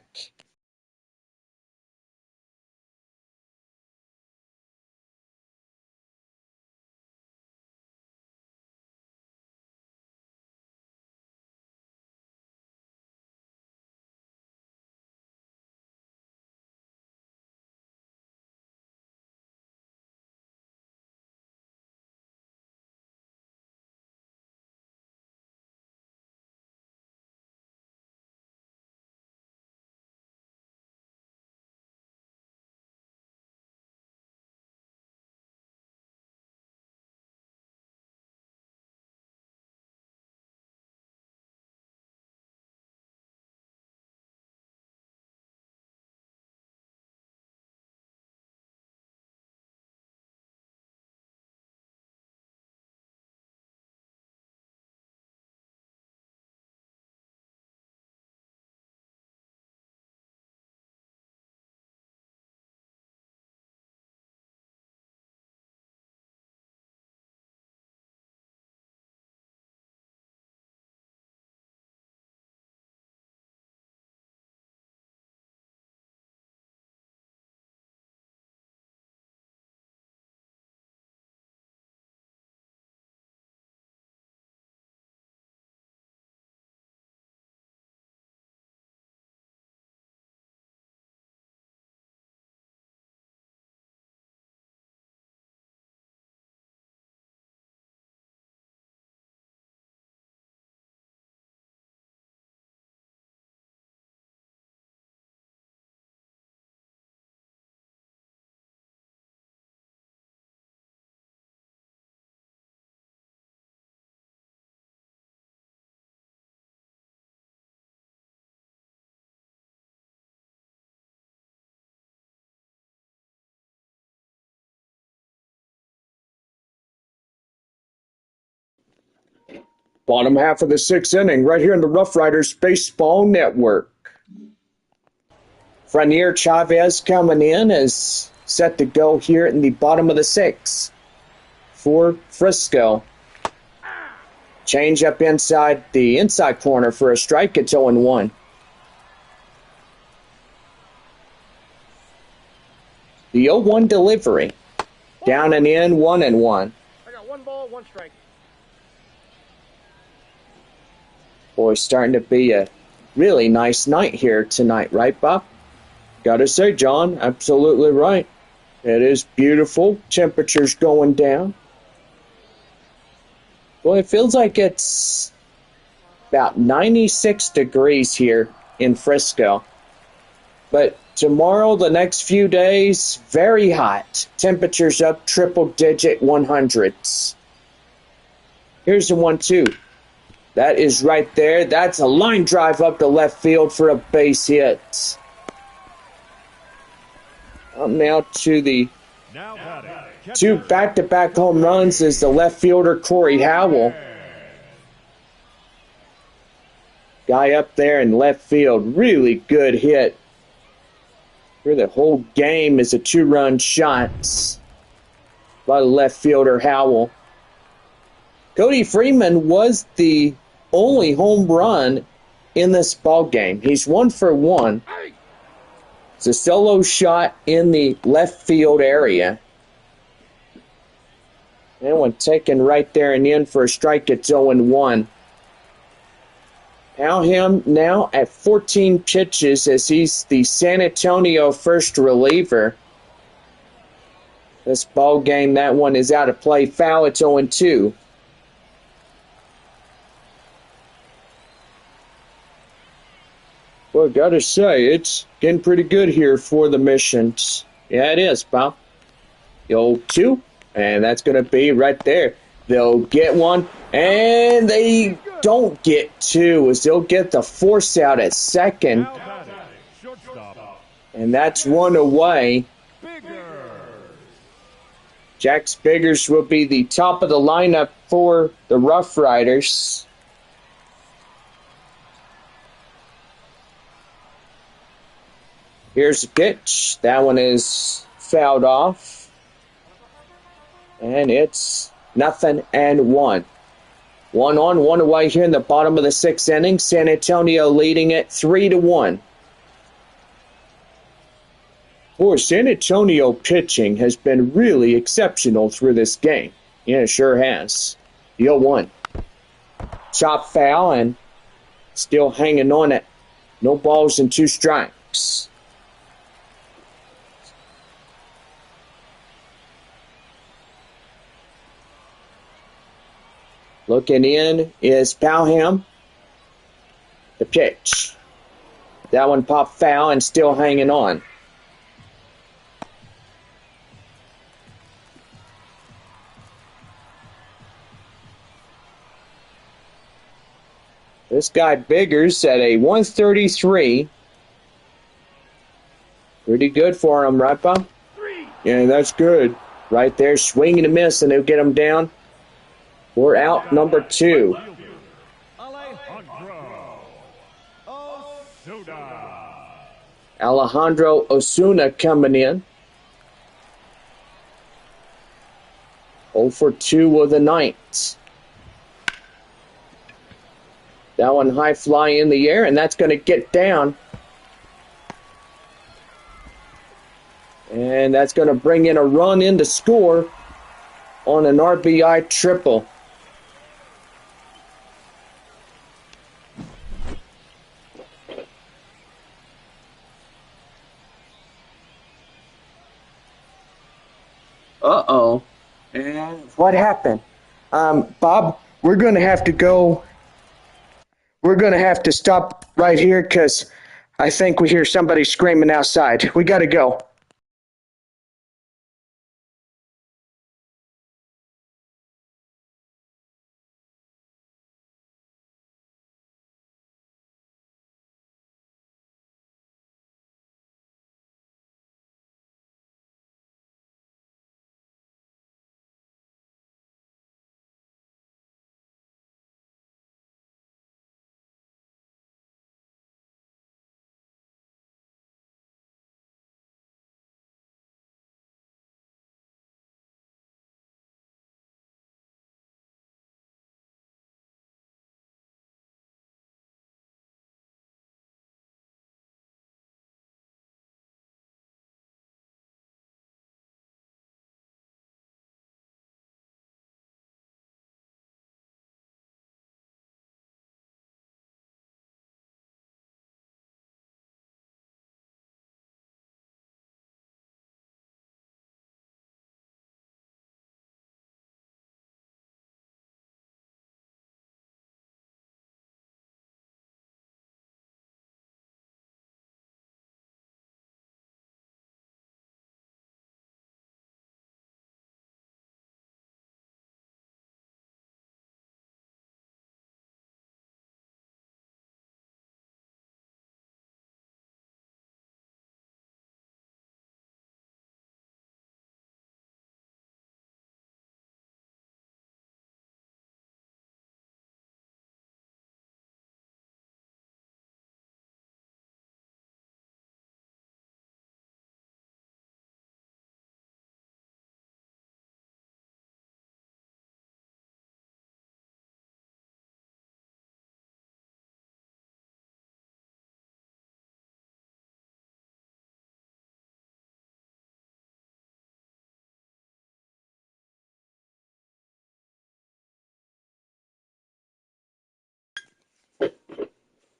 Bottom half of the 6th inning, right here in the RoughRiders Baseball Network. Frenier Chavez coming in is set to go here in the bottom of the 6th for Frisco. Change up inside the inside corner for a strike. It's 0-1. The 0-1 delivery. Down and in, 1-1. I got 1 ball, 1 strike. Boy, starting to be a really nice night here tonight, right, Bob? Gotta say, John, absolutely right. It is beautiful. Temperature's going down. Well, it feels like it's about 96 degrees here in Frisco. But tomorrow, the next few days, very hot. Temperatures up triple digit 100s. Here's the 1-2. That is right there. That's a line drive up to left field for a base hit. Up now to the two back-to-back home runs is the left fielder Corey Howell. Guy up there in left field, really good hit. For the whole game is a two-run shot by the left fielder Howell. Cody Freeman was the only home run in this ball game. He's 1 for 1. It's a solo shot in the left field area. That one taken right there and in for a strike. It's 0-1. Powham now at 14 pitches as he's the San Antonio first reliever. This ball game, that one is out of play. Foul, it's 0-2. Well, gotta say, it's getting pretty good here for the Missions. Yeah, it is, pal. The old 2, and that's gonna be right there. They'll get one, and they don't get 2, as they'll get the force out at second. And that's 1 away. Jax Biggers will be the top of the lineup for the RoughRiders. Here's the pitch. That one is fouled off. And it's 0-1. 1 on, 1 away here in the bottom of the 6th inning. San Antonio leading it 3-1. Boy, San Antonio pitching has been really exceptional through this game. Yeah, it sure has. The 0-1. Chop foul and still hanging on it. No balls and 2 strikes. Looking in is Powham. The pitch. That one popped foul and still hanging on. This guy Biggers at a 133. Pretty good for him, right, Bob? Yeah, that's good. Right there, swing and a miss, and they'll get him down. We're out number 2. Alejandro Osuna coming in. 0 for 2 with the ninth. That one high fly in the air, and that's going to get down. And that's going to bring in a run in to score on an RBI triple. Uh-oh. And what happened? Bob, we're going to have to go. We're going to have to stop right here because I think we hear somebody screaming outside. We got to go.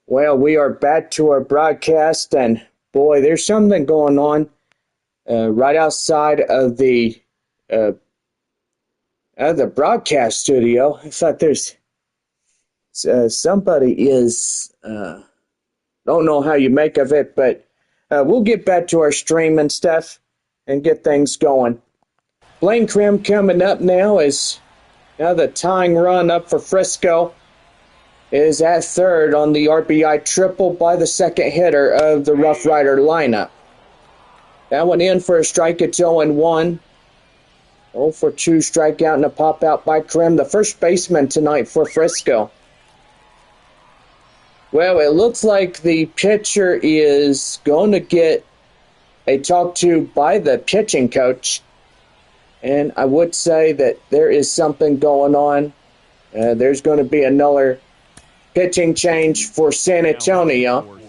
Well, we are back to our broadcast, and boy, there's something going on right outside uh, of the broadcast studio. I thought there's somebody is don't know how you make of it, but we'll get back to our stream and stuff and get things going. Blaine Krim coming up now is now the tying run up for Frisco is at third on the RBI triple by the second hitter of the Rough Rider lineup. That one in for a strike. It's 0-1. 0 for 2 strikeout and a pop out by Krim, the first baseman tonight for Frisco. Well, it looks like the pitcher is going to get a talk to by the pitching coach. And I would say that there is something going on. There's going to be another pitching change for San Antonio.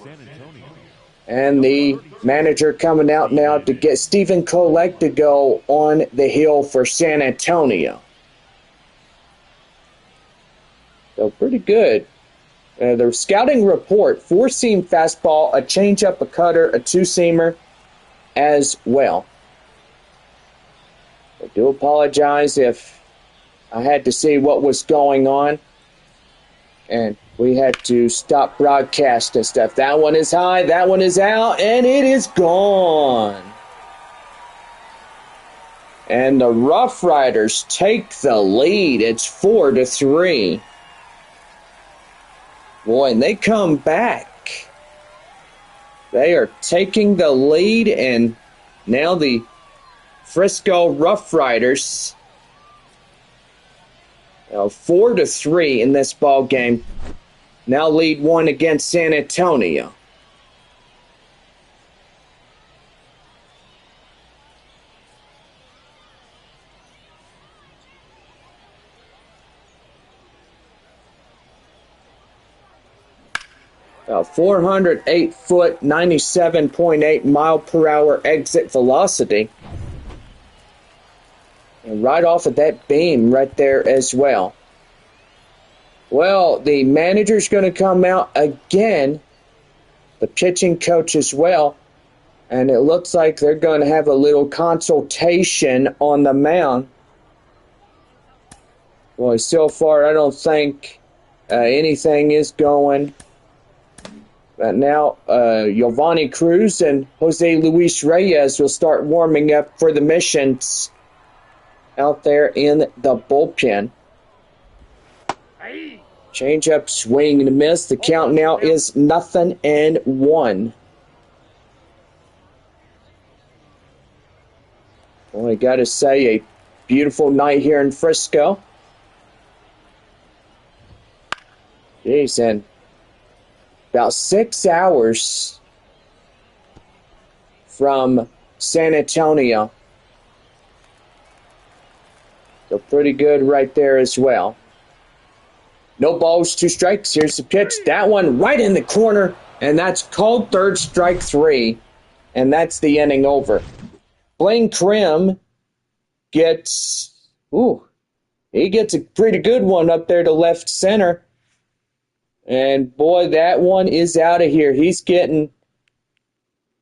And the manager coming out now to get Stephen Kolek to go on the hill for San Antonio. So pretty good. The scouting report, 4-seam fastball, a changeup, a cutter, a 2-seamer as well. I do apologize if I had to see what was going on, and we had to stop broadcast and stuff. That one is high, that one is out, and it is gone. And the Rough Riders take the lead. It's 4-3. Boy, and they come back. They are taking the lead, and now the Frisco Rough Riders 4-3 in this ball game. Now lead 1 against San Antonio. A 408-foot, 97.8 mile per hour exit velocity. And right off of that beam right there as well. Well, the manager's going to come out again, the pitching coach as well, and it looks like they're going to have a little consultation on the mound. Boy, so far I don't think anything is going. But now Giovanni Cruz and Jose Luis Reyes will start warming up for the missions out there in the bullpen. Change up, swing and a miss. The count now is 0-1. Well, I got to say, a beautiful night here in Frisco. Jeez, and about 6 hours from San Antonio. So pretty good right there as well. No balls, 2 strikes. Here's the pitch. That one right in the corner, and that's called third, strike 3, and that's the inning over. Blaine Krim gets, he gets a pretty good one up there to left center. And boy, that one is out of here. He's getting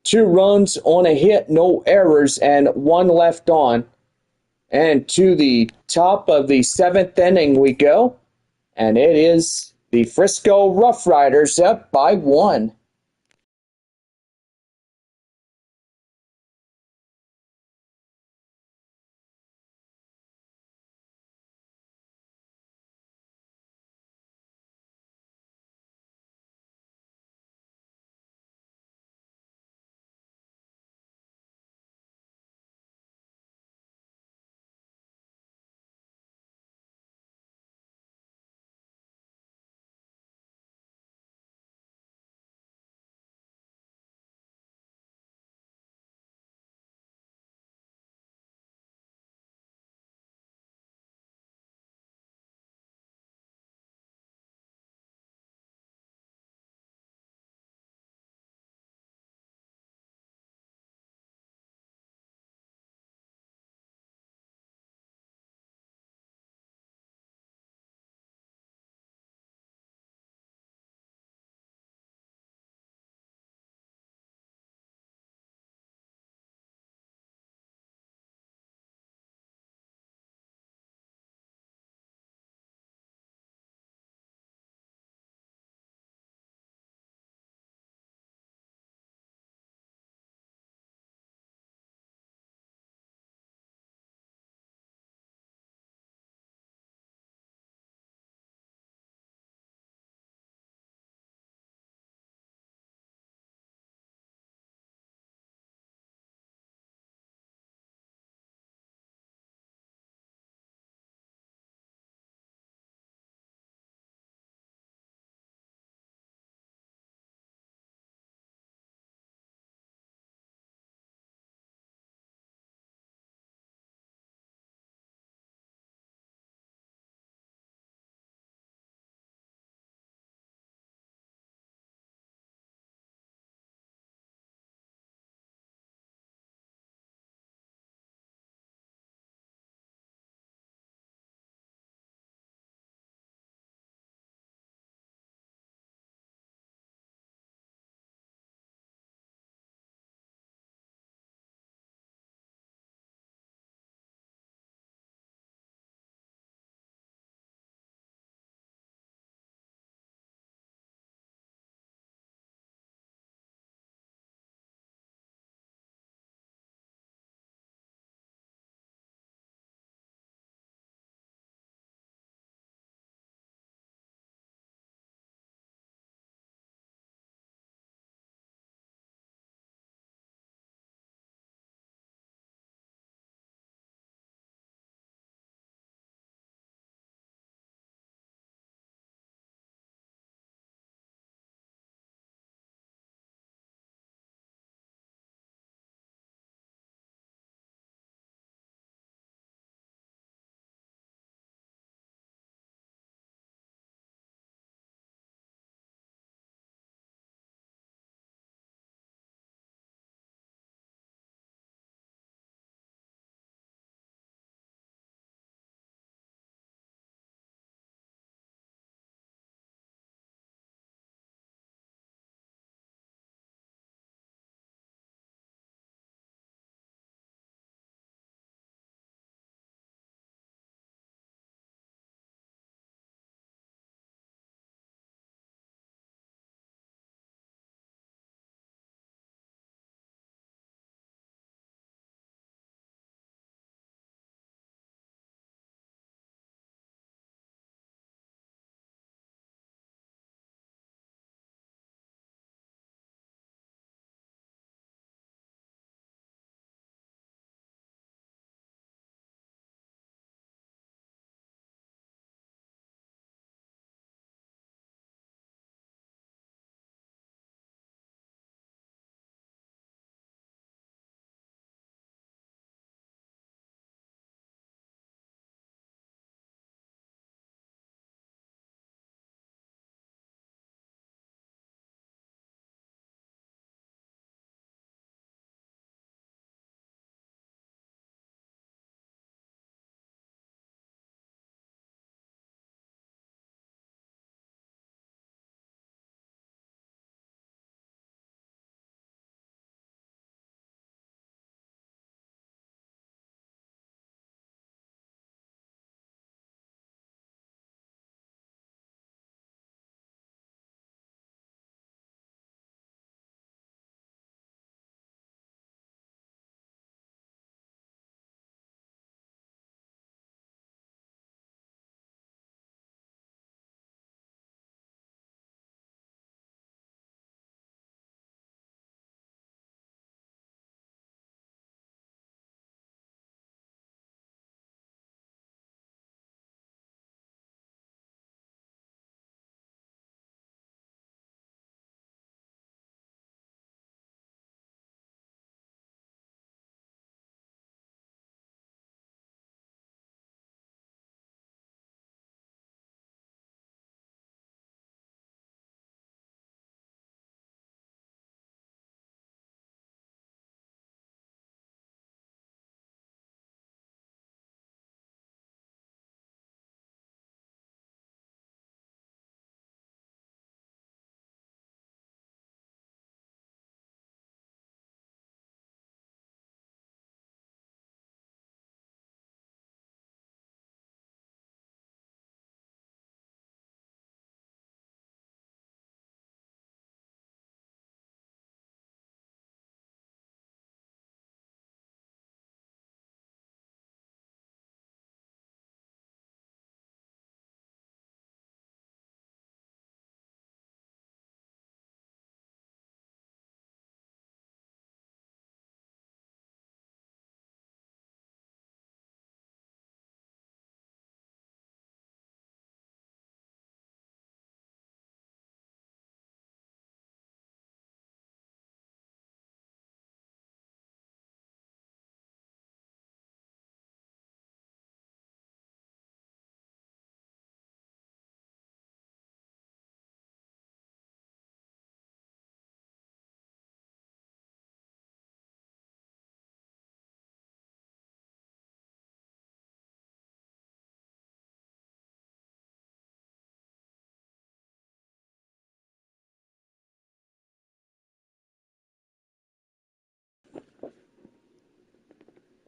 2 runs on a hit, no errors, and 1 left on. And to the top of the 7th inning we go. And it is the Frisco Rough Riders up by 1.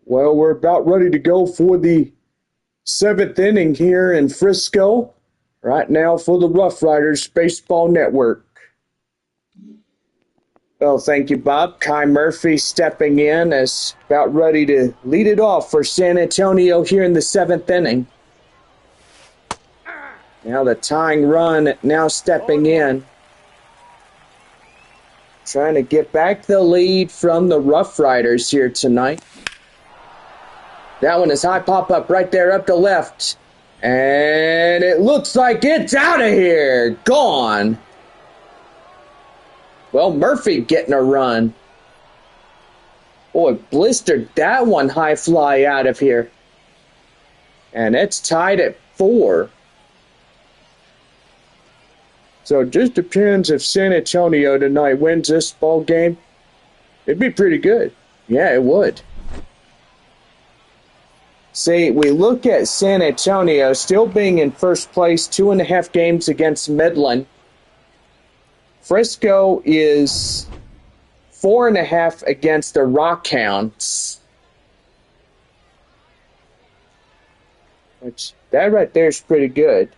Well, we're about ready to go for the seventh inning here in Frisco. Right now for the RoughRiders Baseball Network. Well, thank you, Bob. Kai Murphy stepping in is about ready to lead it off for San Antonio here in the seventh inning. Now the tying run now stepping in. Trying to get back the lead from the RoughRiders here tonight. That one is high pop-up right there up to left. And it looks like it's out of here. Gone. Well, Murphy getting a run. Boy, blistered that one high fly out of here. And it's tied at 4. So it just depends if San Antonio tonight wins this ball game. It'd be pretty good. Yeah, it would. See, we look at San Antonio still being in first place, 2.5 games against Midland. Frisco is 4.5 against the Rockhounds. Which, that right there is pretty good.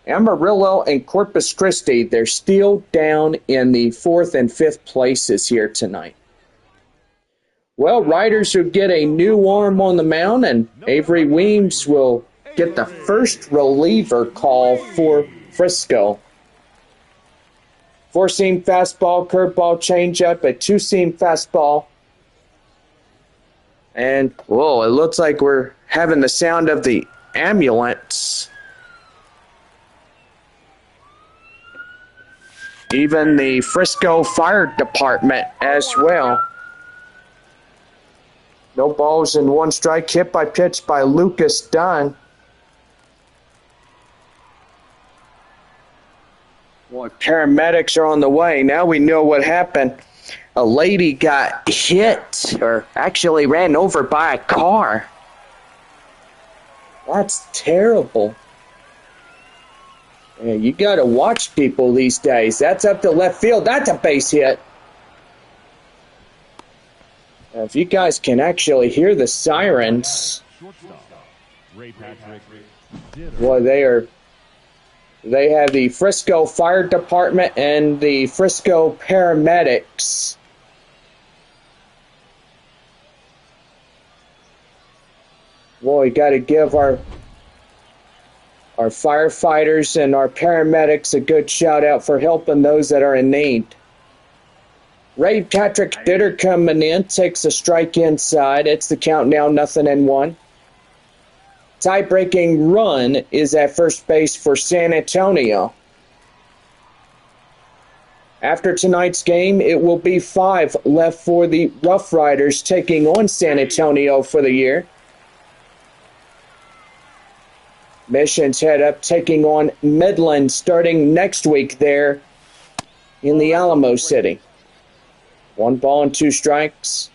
Amarillo and Corpus Christi, they're still down in the 4th and 5th places here tonight. Well, Riders who get a new arm on the mound, and Avery Weems will get the first reliever call for Frisco. 4-seam fastball, curveball, changeup, a 2-seam fastball. And, whoa, it looks like we're having the sound of the ambulance. Even the Frisco Fire Department as well. No balls and 1 strike, hit by pitch by Lucas Dunn. Boy, paramedics are on the way. Now we know what happened. A lady got hit, or actually ran over by a car. That's terrible. Yeah, you got to watch people these days. That's up to left field. That's a base hit. Now, if you guys can actually hear the sirens, boy, they have the Frisco Fire Department and the Frisco paramedics. Boy, got to give our firefighters and our paramedics a good shout out for helping those that are in need. Ray Patrick Ditter coming in, takes a strike inside. It's the count now, 0-1. Tie-breaking run is at first base for San Antonio. After tonight's game, it will be 5 left for the RoughRiders taking on San Antonio for the year. Missions head up, taking on Midland starting next week there in the Alamo City. 1 ball and 2 strikes.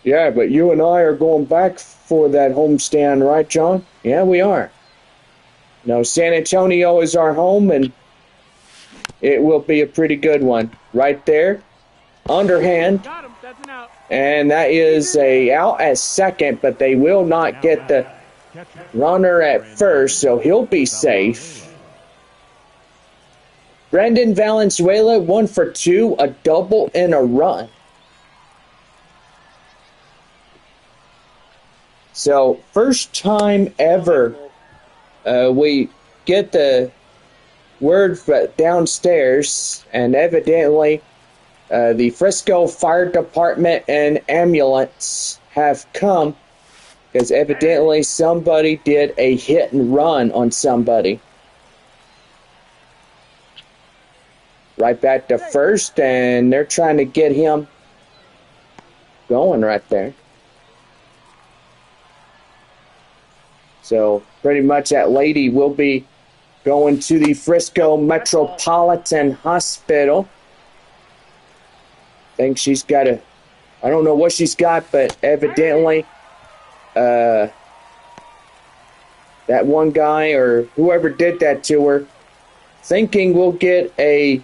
Yeah, but you and I are going back for that homestand, right, John? Yeah, we are. No, San Antonio is our home, and it will be a pretty good one. Right there, underhand. Got him. That's an out. And that is a out at second, but they will not get the runner at first, so he'll be safe. Brandon Valenzuela, 1 for 2, a double and a run. So, first time ever we get the word downstairs, and evidently the Frisco Fire Department and ambulance have come, because evidently somebody did a hit and run on somebody. Right back to first, and they're trying to get him going right there. So pretty much that lady will be going to the Frisco Metropolitan Hospital. I think she's got I don't know what she's got, but evidently that one guy or whoever did that to her, thinking we'll get a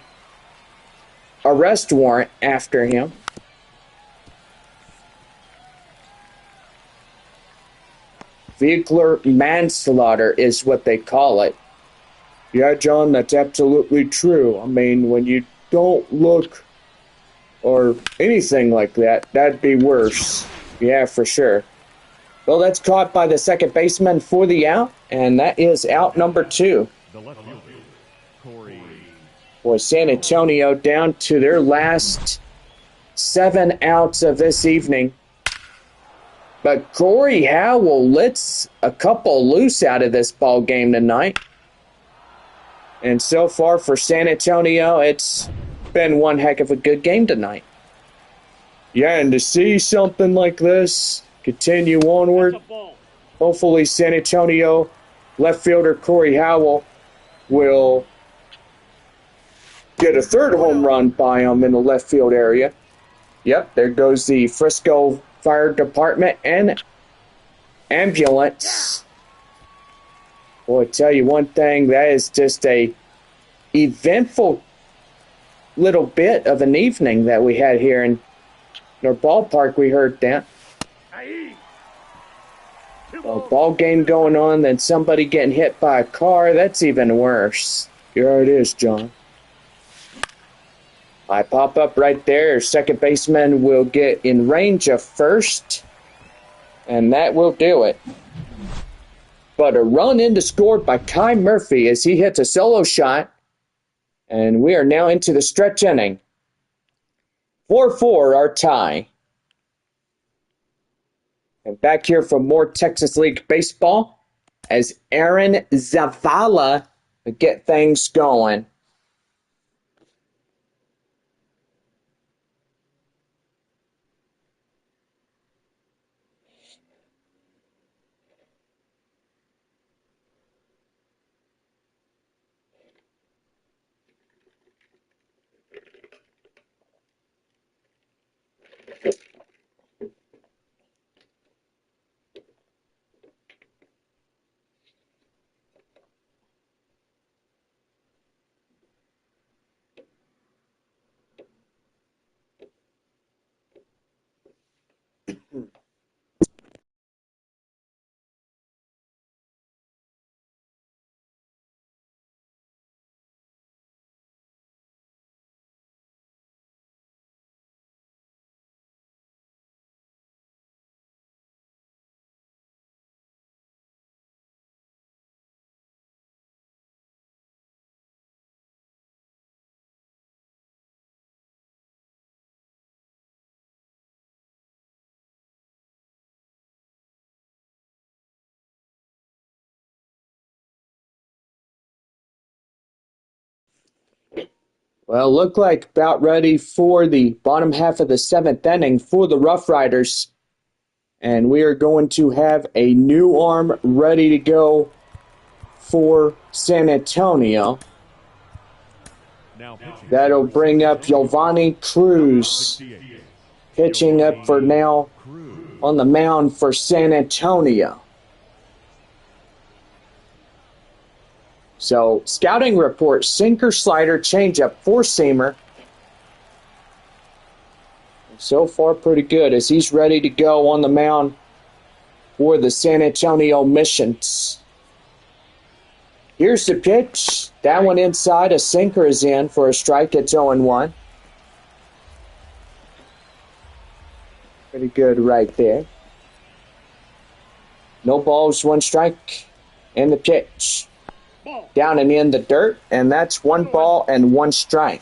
arrest warrant after him. Vehicular manslaughter is what they call it. Yeah, John, that's absolutely true. I mean, when you don't look or anything like that, that'd be worse. Yeah, for sure. Well, that's caught by the second baseman for the out, and that is out number 2. The left fielder, Corey. Boy, San Antonio down to their last 7 outs of this evening. But Corey Howell lets a couple loose out of this ball game tonight. And so far for San Antonio, it's been one heck of a good game tonight. Yeah, and to see something like this continue onward, hopefully San Antonio left fielder Corey Howell will get a third home run by him in the left field area. Yep, there goes the Frisco Fire Department and ambulance. Boy, I tell you one thing, that is just a eventful little bit of an evening that we had here in our ballpark. We heard that. A ball game going on, then somebody getting hit by a car. That's even worse. Yeah, it is, John. I pop up right there. Second baseman will get in range of first, and that will do it. But a run in to score by Kai Murphy as he hits a solo shot, and we are now into the stretch inning. 4-4 our tie. And back here for more Texas League baseball as Aaron Zavala will get things going. Well, look like about ready for the bottom half of the 7th inning for the RoughRiders. And we are going to have a new arm ready to go for San Antonio. That'll bring up Giovanni Cruz, pitching up for now on the mound for San Antonio. So, scouting report, sinker, slider, changeup, four-seamer. So far, pretty good as he's ready to go on the mound for the San Antonio Missions. Here's the pitch. That one inside. A sinker is in for a strike. It's 0-1. Pretty good right there. No balls, one strike. And the pitch. Down and in the dirt, and that's 1 ball and 1 strike.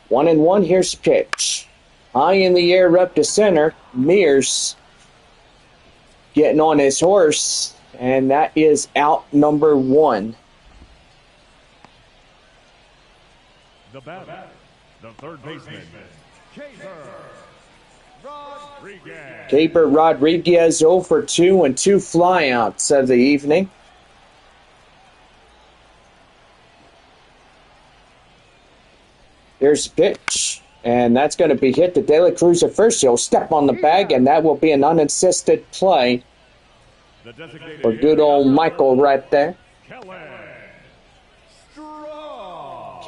One and one, here's the pitch. High in the air, up to center. Mears getting on his horse, and that is out number 1. The batter, the third baseman, Caper Rodriguez 0 for 2 and 2 flyouts of the evening. Here's the pitch, and that's going to be hit to De La Cruz at first. He'll step on the bag, and that will be an unassisted play for good old Michael right there.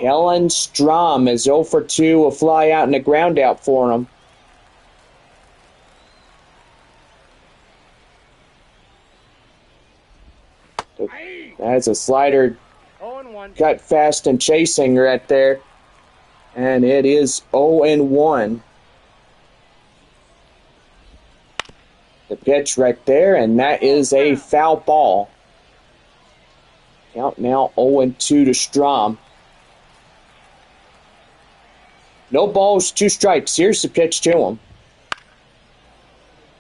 Kellen Strom is 0 for 2, a fly out and a ground out for him. That's a slider cut fast and chasing right there. And it is 0-1. The pitch right there, and that is a foul ball. Count now 0-2 to Strom. No balls, 2 strikes. Here's the pitch to him.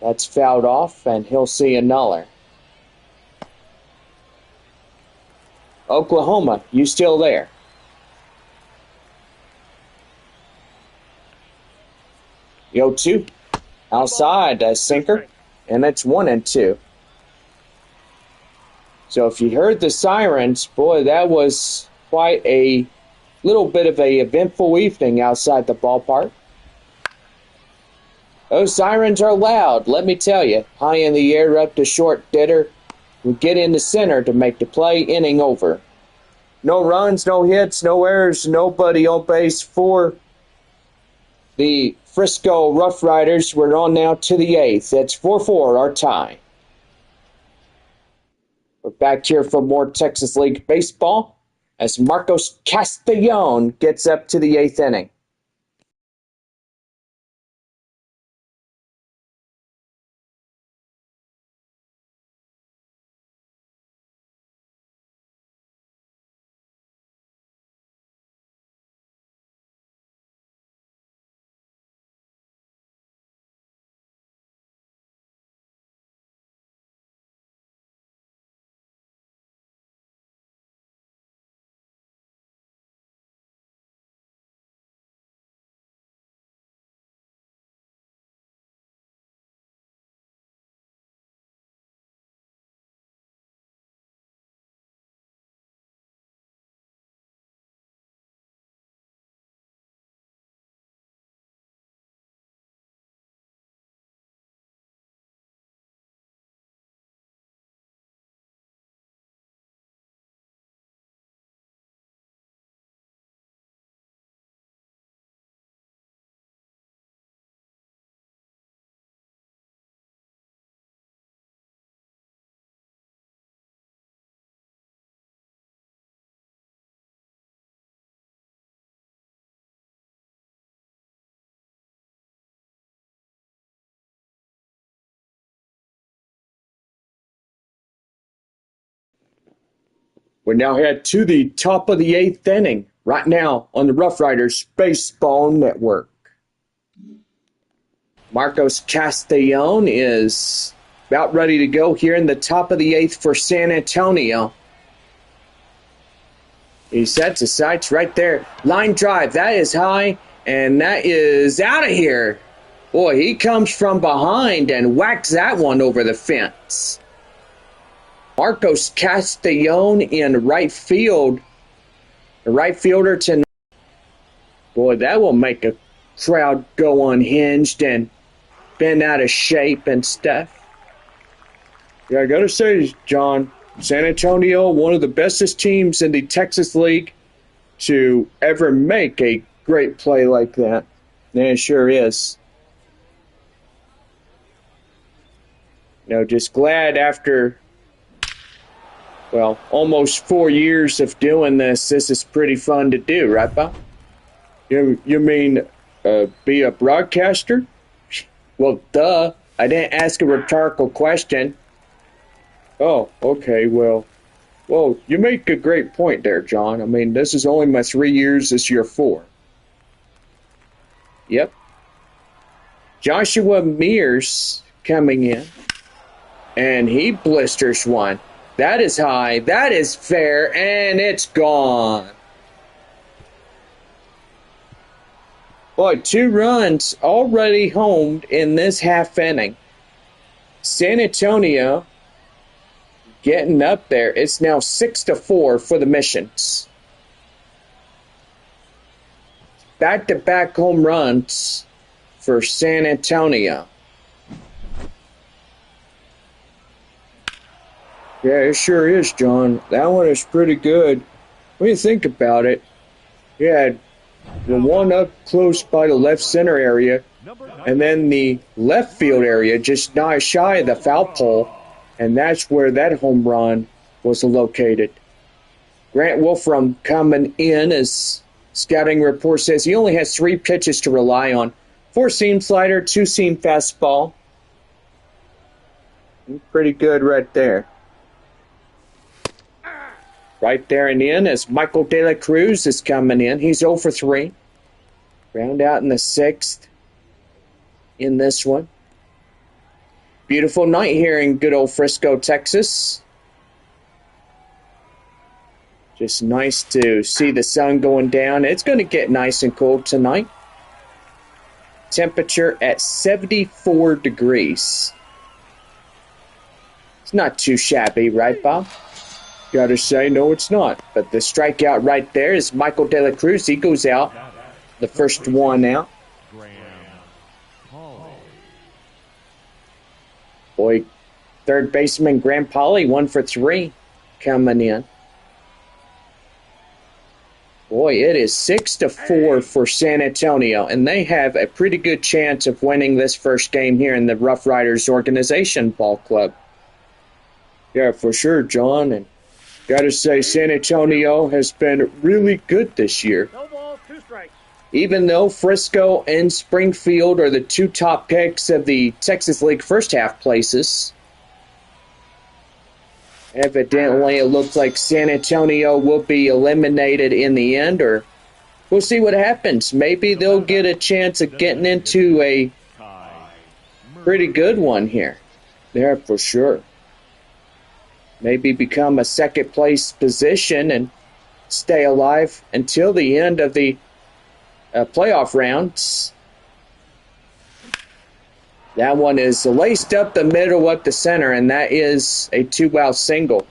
That's fouled off, and he'll see a nuller. Oklahoma, you still there? The 0-2. Outside, a sinker, and that's 1-2. So if you heard the sirens, boy, that was quite a little bit of a eventful evening outside the ballpark. Those sirens are loud, let me tell you. High in the air, up to short Ditter. We get in the center to make the play, inning over. No runs, no hits, no errors, nobody on base for the Frisco RoughRiders. We're on now to the 8th. It's 4-4, our tie. We're back here for more Texas League baseball as Marcos Castellon gets up to the 8th inning. We now head to the top of the 8th inning, right now on the RoughRiders Baseball Network. Marcos Castellon is about ready to go here in the top of the 8th for San Antonio. He sets his sights right there. Line drive, that is high, and that is out of here. Boy, he comes from behind and whacks that one over the fence. Marcos Castellon in right field. The right fielder tonight. Boy, that will make a crowd go unhinged and bend out of shape and stuff. Yeah, I gotta say, John, San Antonio, one of the bestest teams in the Texas League to ever make a great play like that. And it sure is. Just glad after, well, almost 4 years of doing this is pretty fun to do, right, Bob? You mean be a broadcaster? Well, duh. I didn't ask a rhetorical question. Oh, okay, well, you make a great point there, John. I mean, this is only my 3 years, this year 4. Yep. Joshua Mears coming in, and he blisters one. That is high, that is fair, and it's gone. Boy, 2 runs already homed in this half inning. San Antonio getting up there. It's now 6-4 for the Missions. Back-to-back home runs for San Antonio. Yeah, it sure is, John. That one is pretty good. What do you think about it? Yeah, the one up close by the left center area, and then the left field area, just nice shy of the foul pole, and that's where that home run was located. Grant Wolfram coming in, as scouting report says, he only has 3 pitches to rely on. 4-seam slider, 2-seam fastball. Pretty good right there. Right there and in as Michael De La Cruz is coming in. He's 0 for 3. Round out in the 6th in this one. Beautiful night here in good old Frisco, Texas. Just nice to see the sun going down. It's going to get nice and cold tonight. Temperature at 74 degrees. It's not too shabby, right, Bob? Gotta say, no, it's not. But the strikeout right there is Michael De La Cruz. He goes out. The first one out. Boy, third baseman Graham Pauley, 1 for 3 coming in. Boy, it is 6-4 for San Antonio, and they have a pretty good chance of winning this first game here in the RoughRiders Organization Ball Club. Yeah, for sure, John. And gotta say, San Antonio has been really good this year. No balls, 2 strikes. Even though Frisco and Springfield are the 2 top picks of the Texas League first half places, evidently it looks like San Antonio will be eliminated in the end, or we'll see what happens. Maybe they'll get a chance of getting into a pretty good one here. There for sure. Maybe become a second place position and stay alive until the end of the playoff rounds. That one is laced up the middle, up the center, and that is a 2-out single.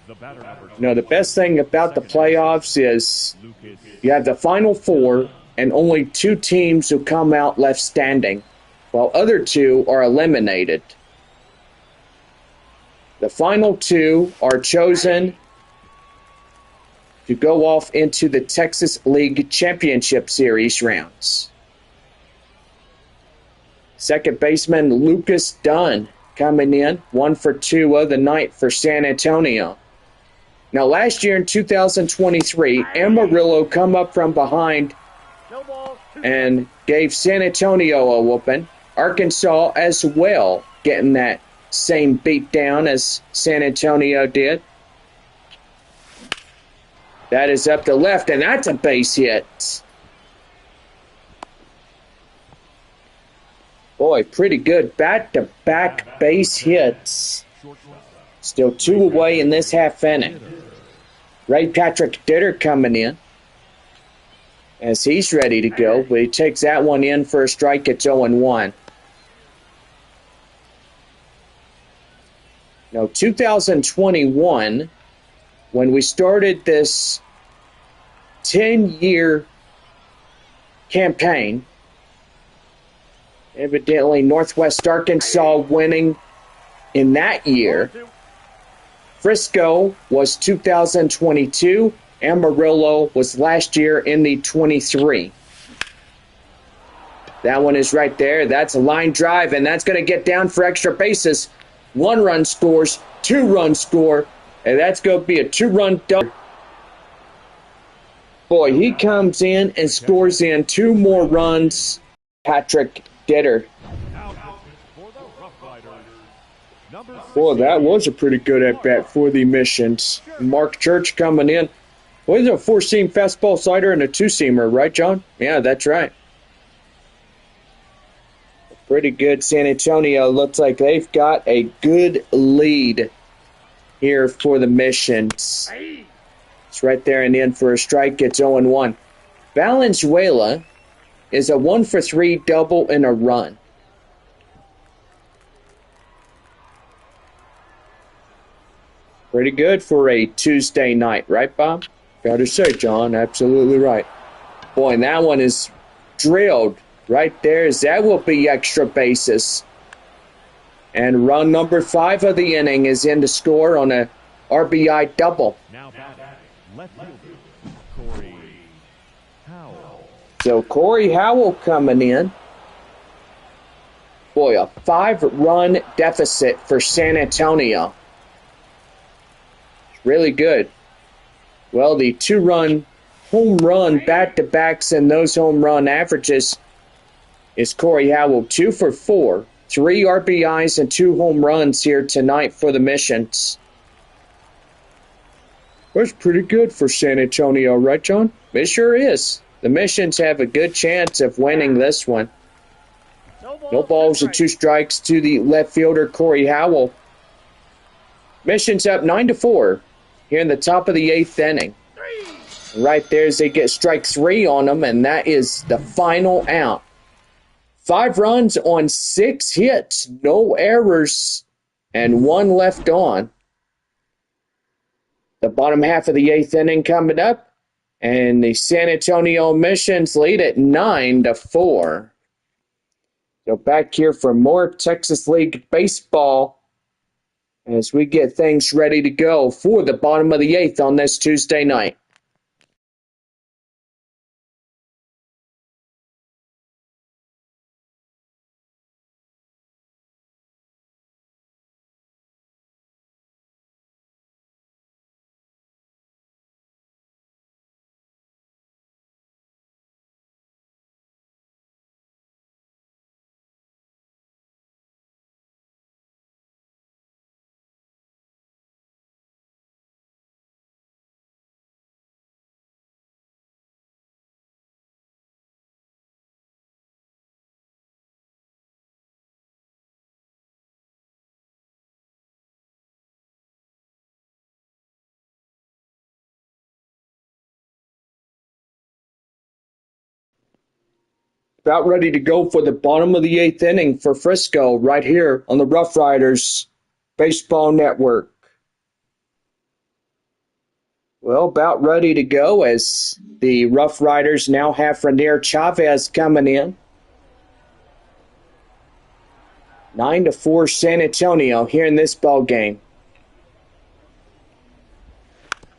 The best thing about the playoffs is you have the Final Four and only 2 teams who come out left standing, while other 2 are eliminated. The final 2 are chosen to go off into the Texas League Championship Series rounds. Second baseman Lucas Dunn coming in, 1 for 2 of the night for San Antonio. Now last year in 2023, Amarillo come up from behind and gave San Antonio a whooping. Arkansas as well getting that same beat down as San Antonio did. That is up the left, and that's a base hit. Boy, pretty good back-to-back base hits. Still 2 away in this half inning. Ray Patrick Ditter coming in as he's ready to go, but he takes that one in for a strike. It's 0-1. Now, 2021, when we started this 10-year campaign, evidently Northwest Arkansas winning in that year. Frisco was 2022. Amarillo was last year in the 23. That one is right there. That's a line drive, and that's going to get down for extra bases. 1 run scores, 2 runs score, and that's going to be a 2-run double. Boy, he comes in and scores in 2 more runs. Patrick Ditter. Boy, that was a pretty good at-bat for the Missions. Mark Church coming in. Well, he's a 4-seam fastball slider and a 2-seamer, right, John? Yeah, that's right. Pretty good. San Antonio looks like they've got a good lead here for the Missions. It's right there and in for a strike. It's 0-1. Valenzuela is a 1 for 3 double and a run. Pretty good for a Tuesday night, right, Bob? Gotta say, John, absolutely right. Boy, and that one is drilled right there. That will be extra bases. And run number 5 of the inning is in to score on a RBI double. left fielder, Corey Howell. So Corey Howell coming in. Boy, a 5-run deficit for San Antonio. Really good. Well, the 2-run home run back-to-backs and those home run averages is Corey Howell, 2 for 4. 3 RBIs and 2 home runs here tonight for the Missions. That's pretty good for San Antonio, right, John? It sure is. The Missions have a good chance of winning this one. No balls and 2 strikes to the left fielder, Corey Howell. Missions up 9-4 here in the top of the 8th inning. Right there as they get strike 3 on them, and that is the final out. 5 runs on 6 hits, no errors, and 1 left on. The bottom half of the 8th inning coming up, and the San Antonio Missions lead at 9-4. So back here for more Texas League baseball as we get things ready to go for the bottom of the 8th on this Tuesday night. About ready to go for the bottom of the 8th inning for Frisco right here on the RoughRiders Baseball Network. Well, about ready to go as the RoughRiders now have Rainier Chavez coming in. 9-4 San Antonio here in this ball game.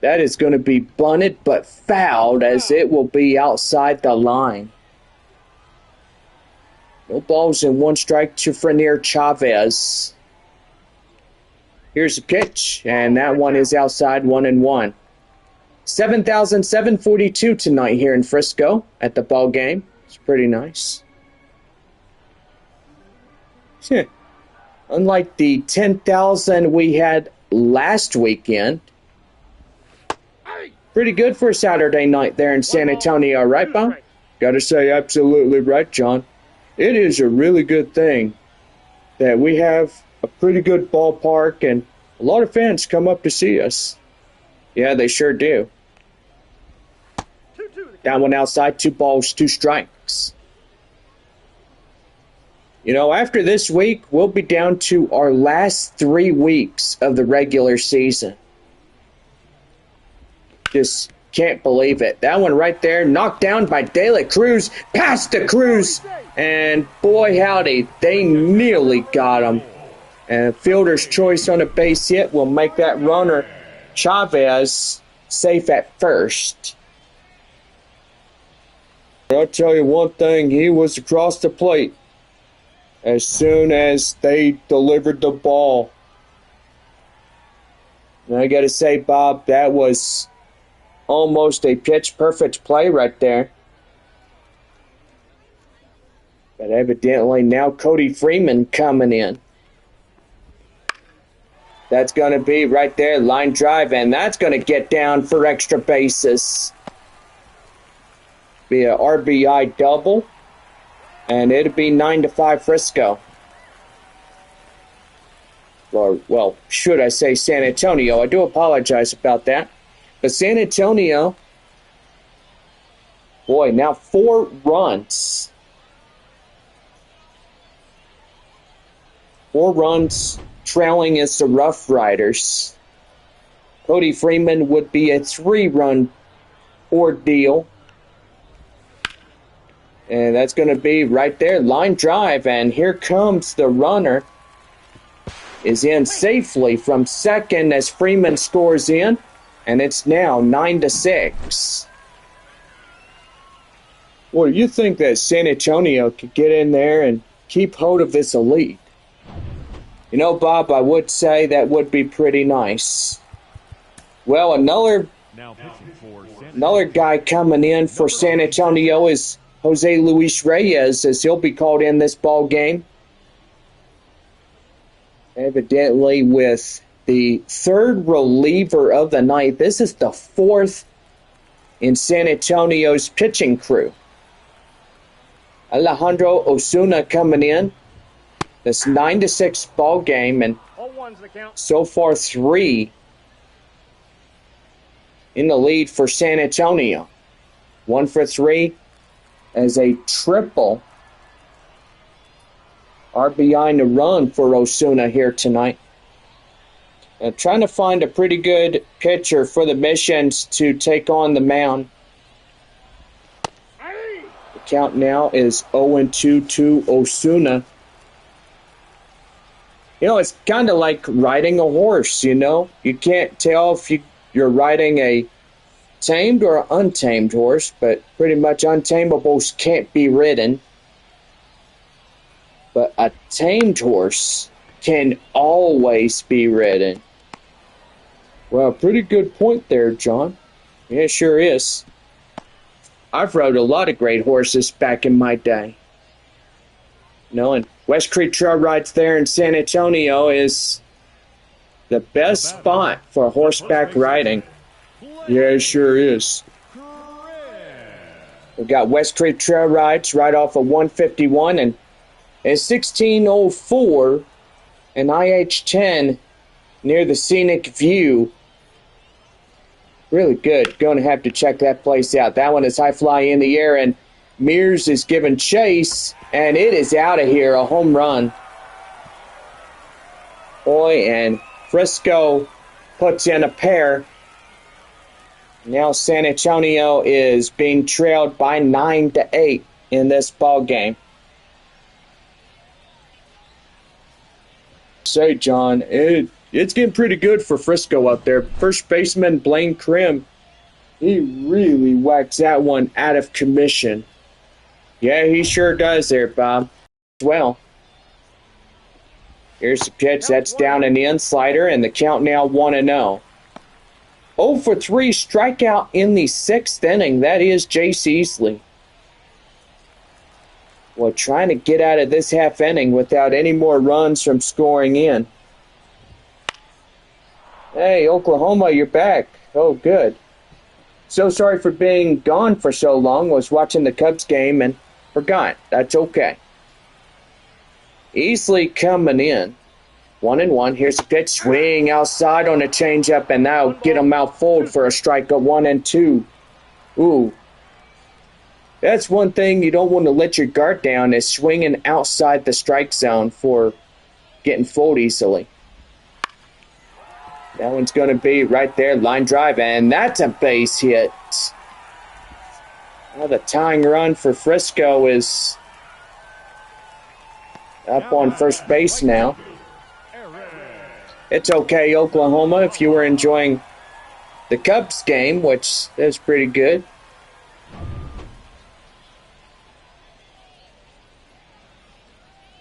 That is going to be bunted but fouled as it will be outside the line. No balls and 1 strike to Rainier Chavez. Here's a pitch, and that one is outside, 1-1. 7,742 tonight here in Frisco at the ball game. It's pretty nice. Unlike the 10,000 we had last weekend. Pretty good for a Saturday night there in San Antonio, right, Bob? Gotta say, absolutely right, John. It is a really good thing that we have a pretty good ballpark and a lot of fans come up to see us. Yeah, they sure do. That one outside, 2 balls, 2 strikes. You know, after this week, we'll be down to our last 3 weeks of the regular season. Just can't believe it. That one right there, knocked down by De La Cruz, past the Cruz, and boy howdy, they nearly got him. And fielder's choice on a base hit will make that runner, Chavez, safe at first. I'll tell you one thing, he was across the plate as soon as they delivered the ball. And I got to say, Bob, that was almost a pitch-perfect play right there. But evidently now Cody Freeman coming in. That's going to be right there, line drive, and that's going to get down for extra bases. Be a RBI double, and it'll be 9-5 Frisco. Or, well, should I say San Antonio? I do apologize about that. But San Antonio, boy, now 4 runs. 4 runs trailing is the RoughRiders. Cody Freeman would be a 3-run ordeal. And that's going to be right there, line drive. And here comes the runner. Is in safely from second as Freeman scores in. and it's now 9-6. Well, you think that San Antonio could get in there and keep hold of this lead? You know, Bob, I would say that would be pretty nice. Well, another guy coming in for San Antonio is Jose Luis Reyes, as he'll be called in this ball game. Evidently with the third reliever of the night. This is the fourth in San Antonio's pitching crew. Alejandro Osuna coming in. This 9-6 ball game, and so far 3 in the lead for San Antonio. 1 for 3 as a triple RBI in the run for Osuna here tonight. Trying to find a pretty good pitcher for the Missions to take on the mound. The count now is 0-2 to Osuna. You know, it's kind of like riding a horse, you know. You can't tell if you're riding a tamed or untamed horse, but pretty much untamables can't be ridden. But a tamed horse can always be ridden. Well, pretty good point there, John. Yeah, it sure is. I've rode a lot of great horses back in my day. You know, and West Creek Trail Rides there in San Antonio is the best spot for horseback riding. Yeah, it sure is. We've got West Creek Trail Rides right off of 151 and 1604 and IH-10 near the Scenic View. Really good. Going to have to check that place out. That one is high fly in the air, and Mears is giving chase, and it is out of here. A home run. Boy, and Frisco puts in a pair. Now San Antonio is being trailed by 9-8 in this ball game. Say, John, it's getting pretty good for Frisco up there. First baseman Blaine Krim, he really whacks that one out of commission. Yeah, he sure does there, Bob. Well, here's the pitch. That's down and in, slider, and the count now 1-0. 0 for 3 strikeout in the 6th inning. That is Jace Easley. Well, trying to get out of this half inning without any more runs from scoring in. Hey, Oklahoma, you're back. Oh, good. So sorry for being gone for so long. Was watching the Cubs game and forgot. That's okay. Easley coming in. 1-1. Here's a pitch. Swing outside on a changeup, and now get him out fold for a strike at 1-2. Ooh. That's one thing you don't want to let your guard down, is swinging outside the strike zone for getting fooled easily. That one's going to be right there, line drive, and that's a base hit. Well, the tying run for Frisco is up on first base now. It's okay, Oklahoma, if you were enjoying the Cubs game, which is pretty good.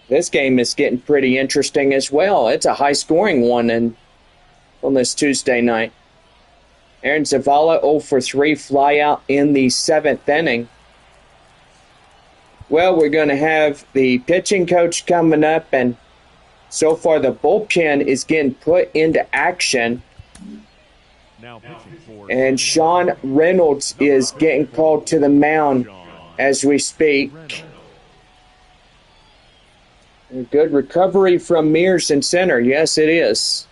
This game is getting pretty interesting as well. It's a high-scoring one on this Tuesday night. Aaron Zavala 0 for 3 fly out in the 7th inning. Well, we're going to have the pitching coach coming up, and so far the bullpen is getting put into action. And Sean Reynolds is getting called to the mound as we speak. A good recovery from Mears in center. Yes, it is.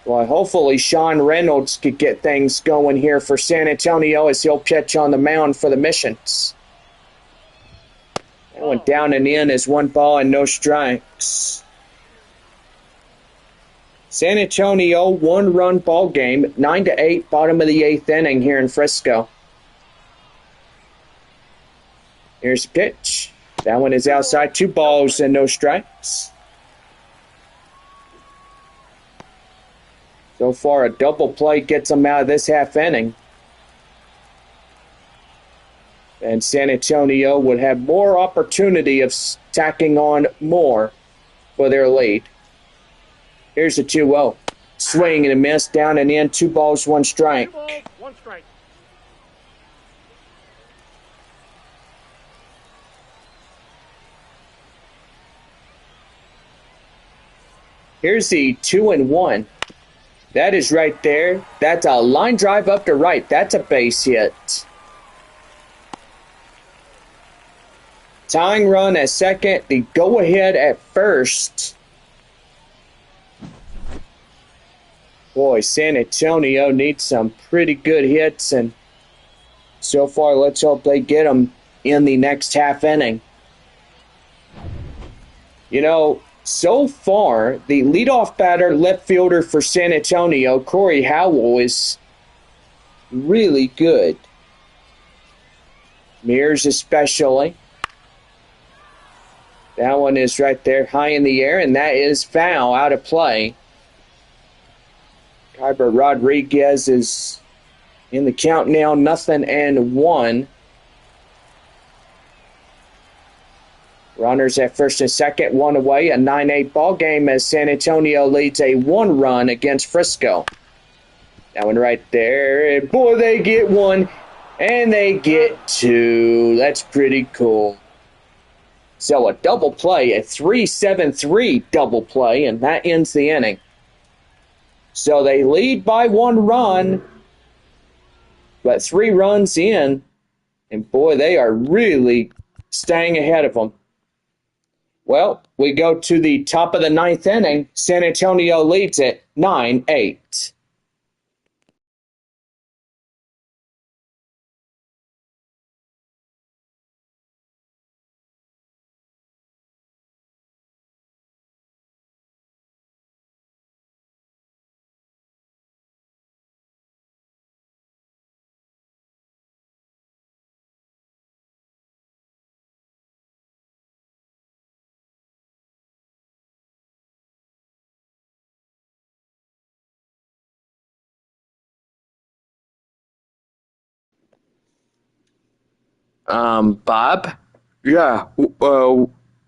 Well, hopefully Sean Reynolds could get things going here for San Antonio as he'll pitch on the mound for the Missions. That went down and in as 1 ball and no strikes. San Antonio 1-run ball game, 9-8, bottom of the 8th inning here in Frisco. Here's the pitch. That one is outside, 2 balls and no strikes. So far, a double play gets them out of this half inning. And San Antonio would have more opportunity of tacking on more for their lead. Here's a 2-0. Swing and a miss, down and in, 2 balls, 1 strike. 2 balls, 1 strike. Here's the 2-1. That is right there. That's a line drive up to right. That's a base hit. Tying run at second. The go-ahead at first. Boy, San Antonio needs some pretty good hits, and so far, let's hope they get them in the next half inning. You know, so far, the leadoff batter, left fielder for San Antonio, Corey Howell, is really good. Mears especially. That one is right there, high in the air, and that is foul, out of play. Kyber Rodriguez is in the count now, 0-1. Runners at first and second, 1 away, a 9-8 ball game as San Antonio leads a 1-run against Frisco. That one right there. Boy, they get 1, and they get 2. That's pretty cool. So a double play, a 3-7-3 double play, and that ends the inning. So they lead by 1 run, but 3 runs in, and boy, they are really staying ahead of them. Well, we go to the top of the 9th inning. San Antonio leads it 9-8. Bob? Yeah,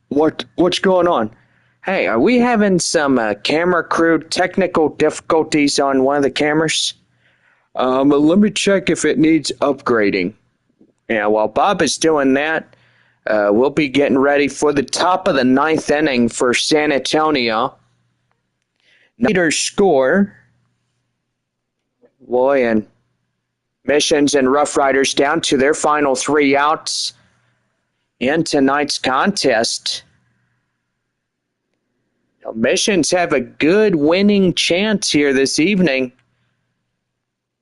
what's going on? Hey, are we having some camera crew technical difficulties on one of the cameras? Let me check if it needs upgrading. Yeah, while Bob is doing that, we'll be getting ready for the top of the 9th inning for San Antonio. Leaders score. Boy, and Missions and RoughRiders down to their final 3 outs in tonight's contest. Now, Missions have a good winning chance here this evening.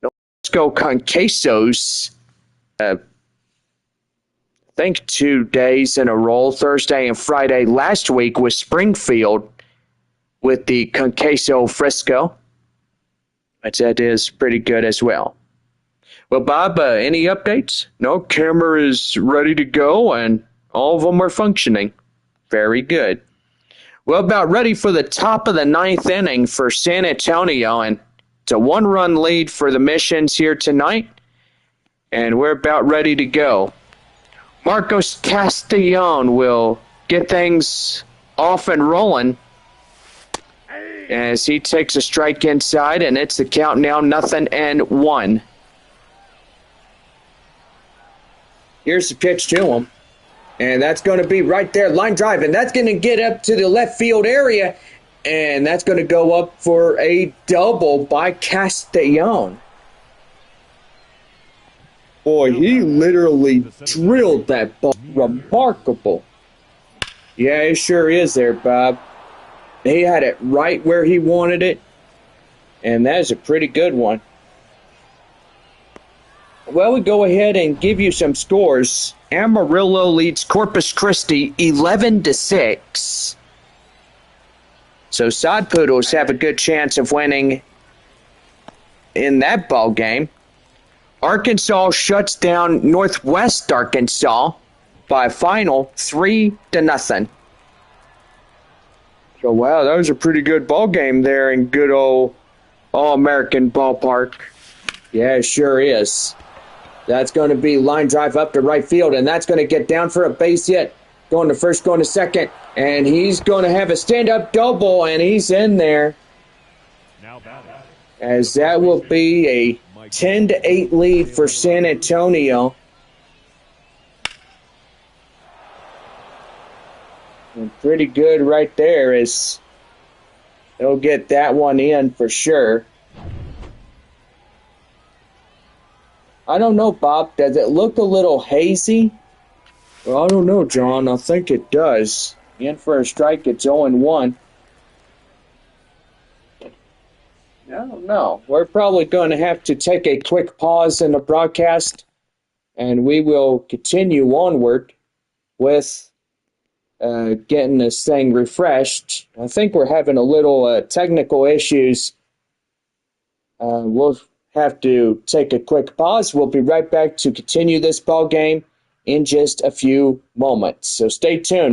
Let's go Conquesos. I think 2 days in a row, Thursday and Friday last week, with Springfield with the Conqueso Frisco. That is pretty good as well. Well, Bob, any updates? No, camera is ready to go, and all of them are functioning. Very good. Well, about ready for the top of the 9th inning for San Antonio, and it's a 1-run lead for the Missions here tonight, and we're about ready to go. Marcos Castellon will get things off and rolling as he takes a strike inside, and it's the count now 0-1. Here's the pitch to him. And that's going to be right there, line drive. And that's going to get up to the left field area. And that's going to go up for a double by Castellon. Boy, he literally drilled that ball. Remarkable. Yeah, it sure is there, Bob. He had it right where he wanted it. And that is a pretty good one. Well, we go ahead and give you some scores. Amarillo leads Corpus Christi 11-6. So Sod Poodles have a good chance of winning in that ball game. Arkansas shuts down Northwest Arkansas by a final 3-0. So wow, that was a pretty good ball game there in good old All-American ballpark. Yeah, it sure is. That's going to be line drive up to right field, and that's going to get down for a base hit. Going to first, going to second, and he's going to have a stand-up double, and he's in there. Now batting. As that will be a 10-8 lead for San Antonio. And pretty good right there as they'll get that one in for sure. I don't know, Bob. Does it look a little hazy? Well, I don't know, John. I think it does. In for a strike, it's 0-1. I don't know. We're probably going to have to take a quick pause in the broadcast, and we will continue onward with getting this thing refreshed. I think we're having a little technical issues. We'll have to take a quick pause. We'll be right back to continue this ball game in just a few moments. So stay tuned.